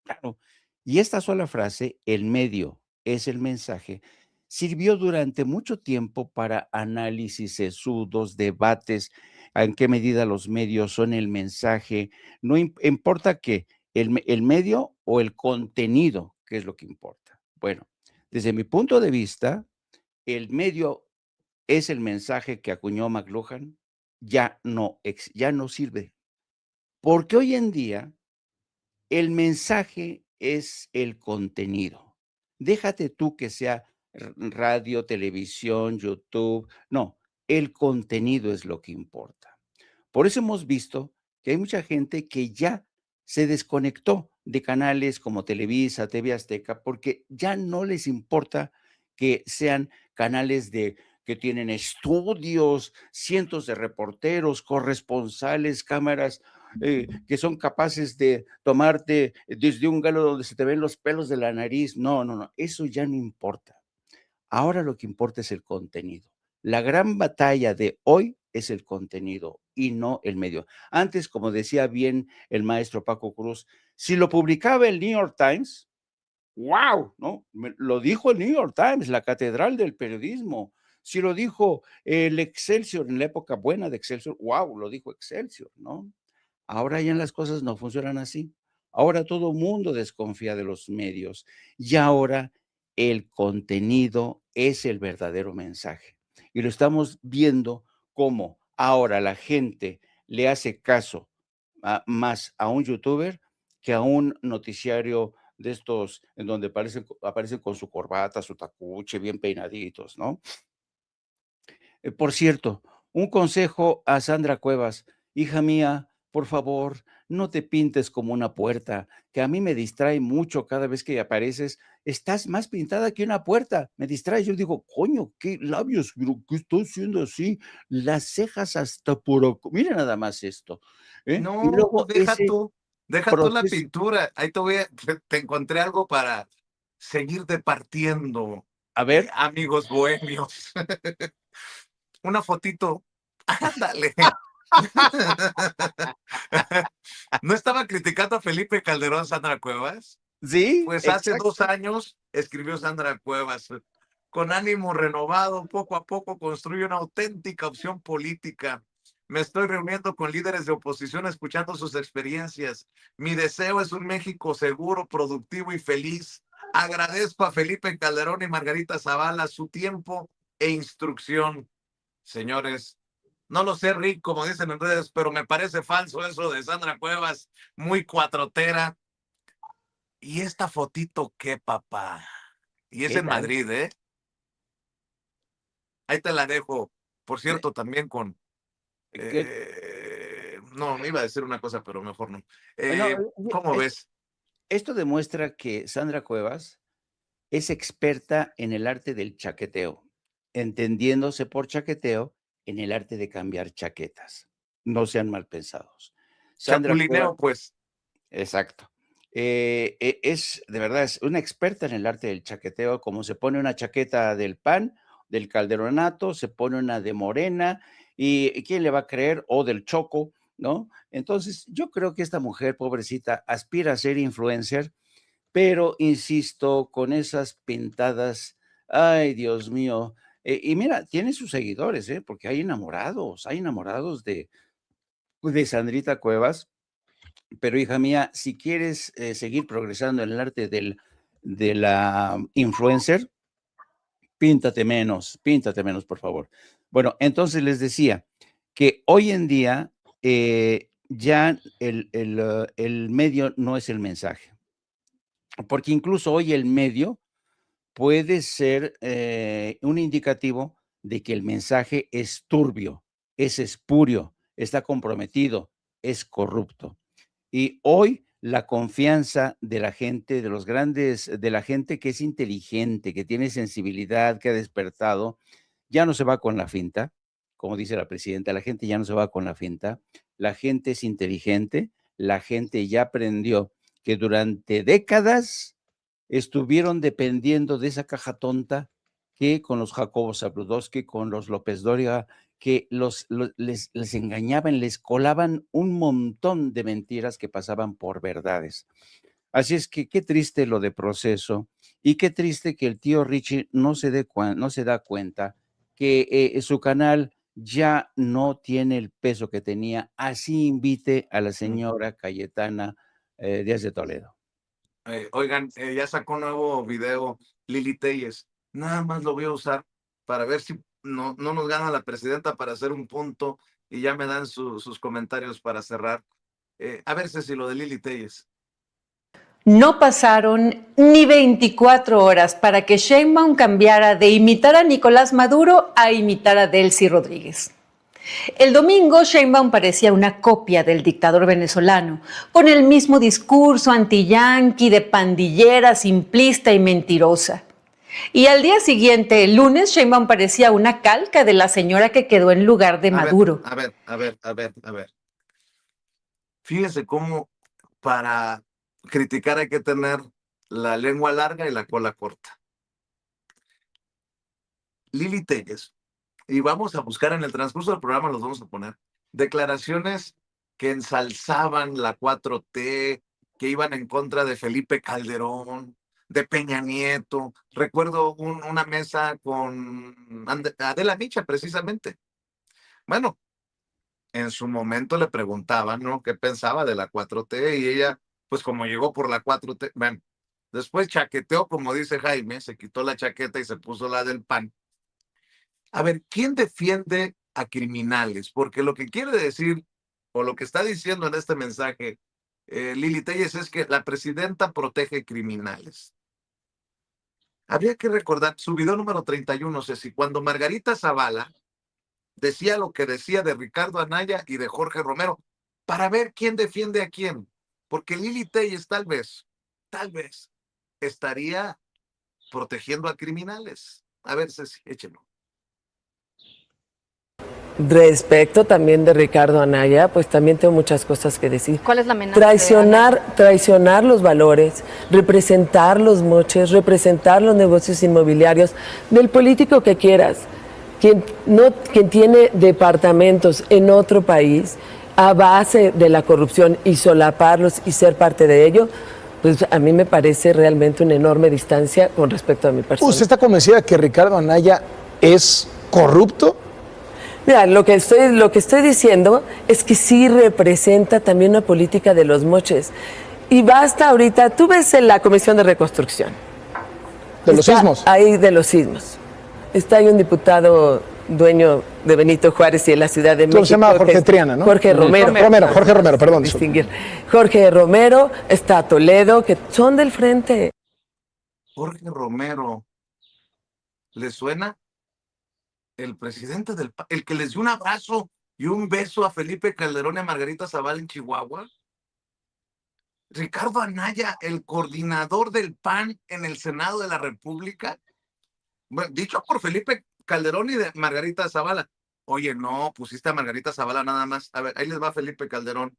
Claro. Y esta sola frase, el medio es el mensaje, sirvió durante mucho tiempo para análisis sesudos, debates, en qué medida los medios son el mensaje. No importa que el medio o el contenido, ¿qué es lo que importa? Bueno, desde mi punto de vista, el medio es el mensaje que acuñó McLuhan, ya no sirve. Porque hoy en día el mensaje es el contenido. Déjate tú que sea radio, televisión, YouTube. No, el contenido es lo que importa. Por eso hemos visto que hay mucha gente que ya se desconectó de canales como Televisa, TV Azteca, porque ya no les importa que sean canales que tienen estudios, cientos de reporteros, corresponsales, cámaras que son capaces de tomarte desde un galo donde se te ven los pelos de la nariz. No, no, no, eso ya no importa. Ahora lo que importa es el contenido. La gran batalla de hoy es el contenido y no el medio. Antes, como decía bien el maestro Paco Cruz, si lo publicaba el New York Times, wow, ¿no? Lo dijo el New York Times, la catedral del periodismo. Si lo dijo el Excelsior en la época buena de Excelsior, wow, lo dijo Excelsior, ¿no? Ahora ya las cosas no funcionan así. Ahora todo mundo desconfía de los medios y ahora el contenido es el verdadero mensaje. Y lo estamos viendo como ahora la gente le hace caso más a un youtuber que a un noticiario de estos en donde aparecen con su corbata, su tacuche, bien peinaditos, ¿no? Por cierto, un consejo a Sandra Cuevas, hija mía, por favor, no te pintes como una puerta, que a mí me distrae mucho cada vez que apareces. Estás más pintada que una puerta, me distrae. Yo digo, coño, qué labios, pero ¿qué estoy haciendo así? Las cejas hasta por acá. Mira nada más esto. Y No, luego ese deja tú la proceso. pintura. Ahí te encontré algo para seguirte partiendo, A ver, amigos bohemios. Una fotito. Ándale. ¿No estaba criticando a Felipe Calderón, Sandra Cuevas? sí, Pues hace 2 exacto. años escribió Sandra Cuevas, con ánimo renovado, poco a poco construye una auténtica opción política. Me estoy reuniendo con líderes de oposición, escuchando sus experiencias. Mi deseo es un México seguro, productivo y feliz. Agradezco a Felipe Calderón y Margarita Zavala su tiempo e instrucción. Señores, no lo sé, Rick, como dicen en redes, pero me parece falso eso de Sandra Cuevas, muy cuatrotera. ¿Y esta fotito qué, papá? Y es ¿Qué en tal? Madrid, ¿eh? Ahí te la dejo. Por cierto, también con... no, me iba a decir una cosa, pero mejor no. ¿Cómo ves? Esto demuestra que Sandra Cuevas es experta en el arte del chaqueteo, entendiéndose por chaqueteo en el arte de cambiar chaquetas. No sean mal pensados. Chapulineo, pues. Exacto. Es, de verdad, es una experta en el arte del chaqueteo, como se pone una chaqueta del PAN, del Calderonato, se pone una de Morena, y ¿quién le va a creer? O del Choco, ¿no? Entonces, yo creo que esta mujer, pobrecita, aspira a ser influencer, pero insisto, con esas pintadas, ay, Dios mío. Y mira, tiene sus seguidores, porque hay enamorados de Sandrita Cuevas. Pero hija mía, si quieres seguir progresando en el arte de la influencer, píntate menos, por favor. Bueno, entonces les decía que hoy en día ya el medio no es el mensaje, porque incluso hoy el medio puede ser un indicativo de que el mensaje es turbio, es espurio, está comprometido, es corrupto. Y hoy la confianza de la gente, de los grandes, de la gente que es inteligente, que tiene sensibilidad, que ha despertado, ya no se va con la finta, como dice la presidenta, la gente ya no se va con la finta, la gente es inteligente, la gente ya aprendió que durante décadas estuvieron dependiendo de esa caja tonta que con los Jacobo Zabludovsky, con los López Dóriga, que les engañaban, les colaban un montón de mentiras que pasaban por verdades. Así es que qué triste lo de Proceso y qué triste que el tío Richie no se da cuenta que su canal ya no tiene el peso que tenía. Así invite a la señora Cayetana Díaz de Toledo. Oigan, ya sacó un nuevo video Lili Telles. Nada más lo voy a usar para ver si no nos gana la presidenta para hacer un punto y ya me dan sus comentarios para cerrar. A ver si lo de Lili Telles. No pasaron ni 24 horas para que Sheinbaum cambiara de imitar a Nicolás Maduro a imitar a Delcy Rodríguez. El domingo, Sheinbaum parecía una copia del dictador venezolano, con el mismo discurso antiyanqui de pandillera, simplista y mentirosa. Y al día siguiente, el lunes, Sheinbaum parecía una calca de la señora que quedó en lugar de Maduro. A ver. Fíjese cómo para criticar hay que tener la lengua larga y la cola corta. Lili Telles, y vamos a buscar en el transcurso del programa, los vamos a poner, declaraciones que ensalzaban la 4T, que iban en contra de Felipe Calderón, de Peña Nieto. Recuerdo una mesa con Adela Micha, precisamente. Bueno, en su momento le preguntaban, ¿no?, qué pensaba de la 4T, y ella, pues como llegó por la 4T, bueno, después chaqueteó, como dice Jaime, se quitó la chaqueta y se puso la del PAN. A ver, ¿quién defiende a criminales? Porque lo que quiere decir, o lo que está diciendo en este mensaje Lili Telles, es que la presidenta protege criminales. Habría que recordar su video número 31, Ceci, cuando Margarita Zavala decía lo que decía de Ricardo Anaya y de Jorge Romero, para ver quién defiende a quién. Porque Lili Telles tal vez estaría protegiendo a criminales. A ver, Ceci, échelo. Respecto también de Ricardo Anaya, pues también tengo muchas cosas que decir. ¿Cuál es la amenaza? Traicionar los valores, representar los moches, representar los negocios inmobiliarios del político que quieras, quien tiene departamentos en otro país a base de la corrupción y solaparlos y ser parte de ello, pues a mí me parece realmente una enorme distancia con respecto a mi persona. ¿Usted está convencida que Ricardo Anaya es corrupto? Mira, lo que estoy diciendo es que sí representa también una política de los moches. Y basta ahorita, tú ves en la Comisión de Reconstrucción. ¿De los sismos? Ahí de los sismos. Está ahí un diputado dueño de Benito Juárez y de la Ciudad de México. Se llama Jorge Triana, ¿no? Jorge Romero. Jorge Romero, perdón. Jorge Romero, está Toledo, que son del frente. Jorge Romero, ¿le suena? el presidente del PAN, el que les dio un abrazo y un beso a Felipe Calderón y a Margarita Zavala en Chihuahua. Ricardo Anaya, el coordinador del PAN en el Senado de la República. Bueno, dicho por Felipe Calderón y de Margarita Zavala. Oye, no, pusiste a Margarita Zavala nada más. A ver, ahí les va Felipe Calderón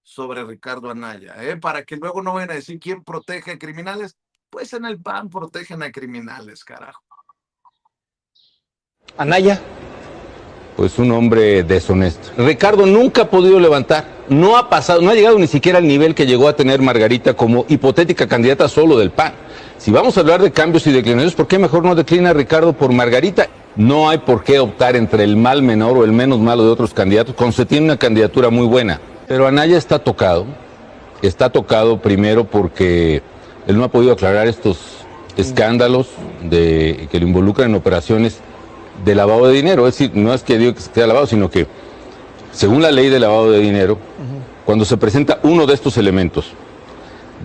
sobre Ricardo Anaya, para que luego no vayan a decir quién protege a criminales. Pues en el PAN protegen a criminales, carajo. Anaya. Pues un hombre deshonesto. Ricardo nunca ha podido levantar, no ha pasado, no ha llegado ni siquiera al nivel que llegó a tener Margarita como hipotética candidata solo del PAN. Si vamos a hablar de cambios y declinaciones, ¿por qué mejor no declina Ricardo por Margarita? No hay por qué optar entre el mal menor o el menos malo de otros candidatos cuando se tiene una candidatura muy buena. Pero Anaya está tocado primero porque él no ha podido aclarar estos escándalos que lo involucran en operaciones de lavado de dinero. Es decir, no es que digo que se quede lavado, sino que según la ley de lavado de dinero, cuando se presenta uno de estos elementos,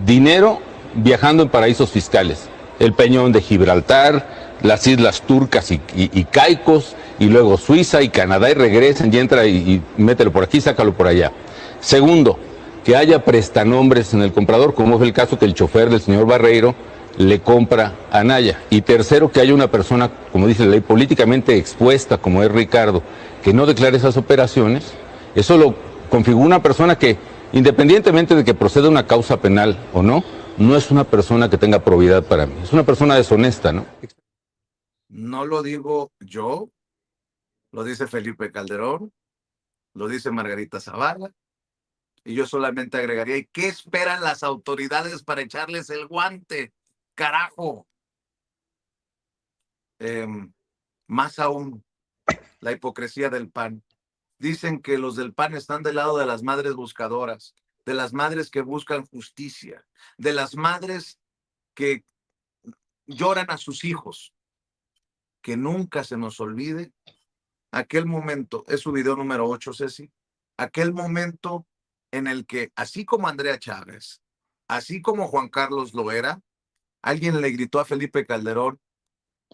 dinero viajando en paraísos fiscales, el Peñón de Gibraltar, las Islas Turcas y Caicos, y luego Suiza y Canadá, y regresan y entra y mételo por aquí, sácalo por allá. Segundo, que haya prestanombres en el comprador, como es el caso que el chofer del señor Barreiro le compra a Anaya. Y tercero, que haya una persona, como dice la ley, políticamente expuesta, como es Ricardo, que no declare esas operaciones. Eso lo configura una persona que, independientemente de que proceda una causa penal o no, no es una persona que tenga probidad para mí. Es una persona deshonesta, ¿no? No lo digo yo, lo dice Felipe Calderón, lo dice Margarita Zavala, y yo solamente agregaría, ¿y qué esperan las autoridades para echarles el guante? Carajo. Más aún, la hipocresía del PAN. Dicen que los del PAN están del lado de las madres buscadoras, de las madres que buscan justicia, de las madres que lloran a sus hijos. Que nunca se nos olvide aquel momento, es su video número 8, Ceci, aquel momento en el que, así como Andrea Chávez, así como Juan Carlos Loera, alguien le gritó a Felipe Calderón,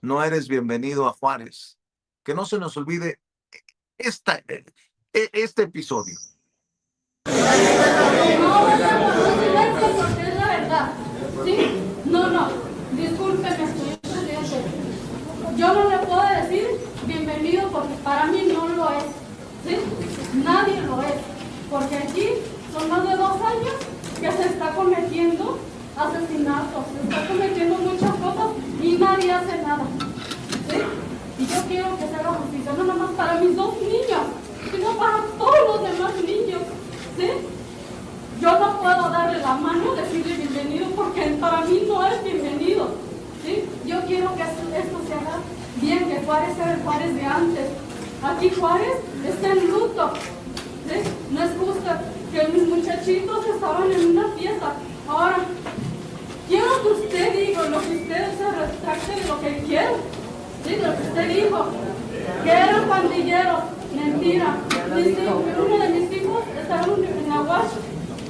no eres bienvenido a Juárez. Que no se nos olvide este episodio. No, discúlpeme, señor presidente. Yo no le puedo decir bienvenido porque para mí no lo es. ¿Sí? Nadie lo es. Porque aquí son más de 2 años que se está cometiendo asesinatos, se está cometiendo muchas cosas y nadie hace nada. ¿Sí? Y yo quiero que se haga justicia, no nada más para mis 2 niños, sino para todos los demás niños. ¿Sí? Yo no puedo darle la mano, decirle bienvenido, porque para mí no es bienvenido. ¿Sí? Yo quiero que esto se haga bien, que Juárez sea el Juárez de antes. Aquí Juárez está en luto. ¿Sí? No es justo que mis muchachitos estaban en una fiesta. Ahora, quiero que usted diga lo que usted se retracte de lo que quiero. ¿Sí? Lo que usted dijo, que eran pandilleros. Mentira. Uno de mis hijos estaba en la UASH,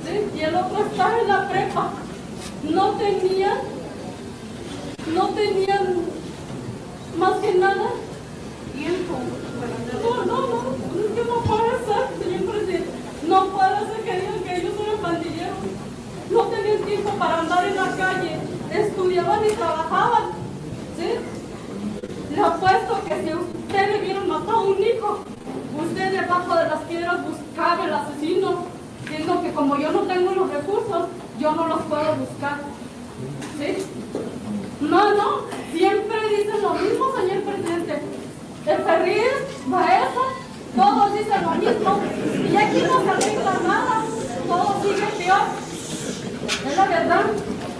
¿sí? Y el otro estaba en la prepa. No tenían más que nada tiempo. No puede ser, señor presidente. No puede ser que digan que ellos eran pandilleros. No tenían tiempo para andar en la calle. Estudiaban y trabajaban. ¿Sí? Le apuesto que si usted le vieron matar a un hijo, usted debajo de las piedras buscaba al asesino, diciendo que como yo no tengo los recursos, yo no los puedo buscar. ¿Sí? No, siempre dicen lo mismo, señor presidente. El Ferriz, Baeza, todos dicen lo mismo. Y aquí no se arregla nada, todo sigue peor. Es la verdad.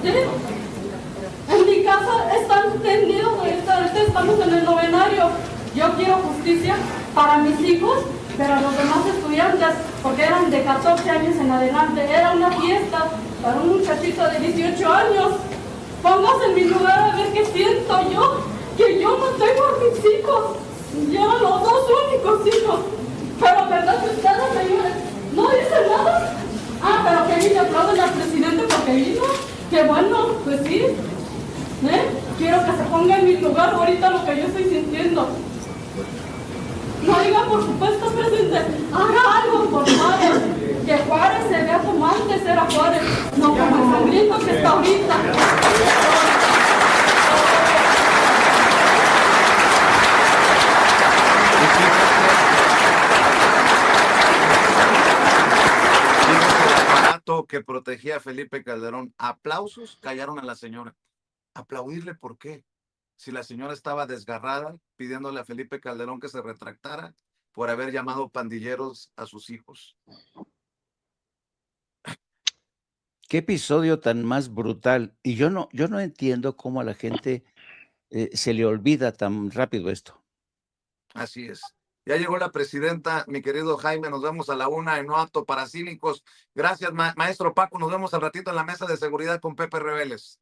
¿Sí? En mi casa están tendidos, ahorita estamos en el novenario. Yo quiero justicia para mis hijos, pero los demás estudiantes, porque eran de 14 años en adelante, era una fiesta para un muchachito de 18 años. Póngase en mi lugar a ver qué siento yo, que yo no tengo a mis hijos, yo eran los 2 únicos hijos, pero verdad que ustedes, señores, no dicen nada. Pero que ahí le aplauden al presidente porque vino, que bueno, pues sí. Quiero que se ponga en mi lugar ahorita lo que yo estoy sintiendo. No diga, por supuesto, presidente, haga algo por Juárez. Que Juárez se vea como antes era Juárez, no como el sangriento que está ahorita. Que protegía a Felipe Calderón. Aplausos, callaron a la señora. ¿Aplaudirle por qué? Si la señora estaba desgarrada pidiéndole a Felipe Calderón que se retractara por haber llamado pandilleros a sus hijos. Qué episodio tan más brutal. Y yo no entiendo cómo a la gente se le olvida tan rápido esto. Así es. Ya llegó la presidenta, mi querido Jaime, nos vemos a la 1 en No Apto para Cínicos. Gracias, maestro Paco, nos vemos al ratito en la mesa de seguridad con Pepe Reveles.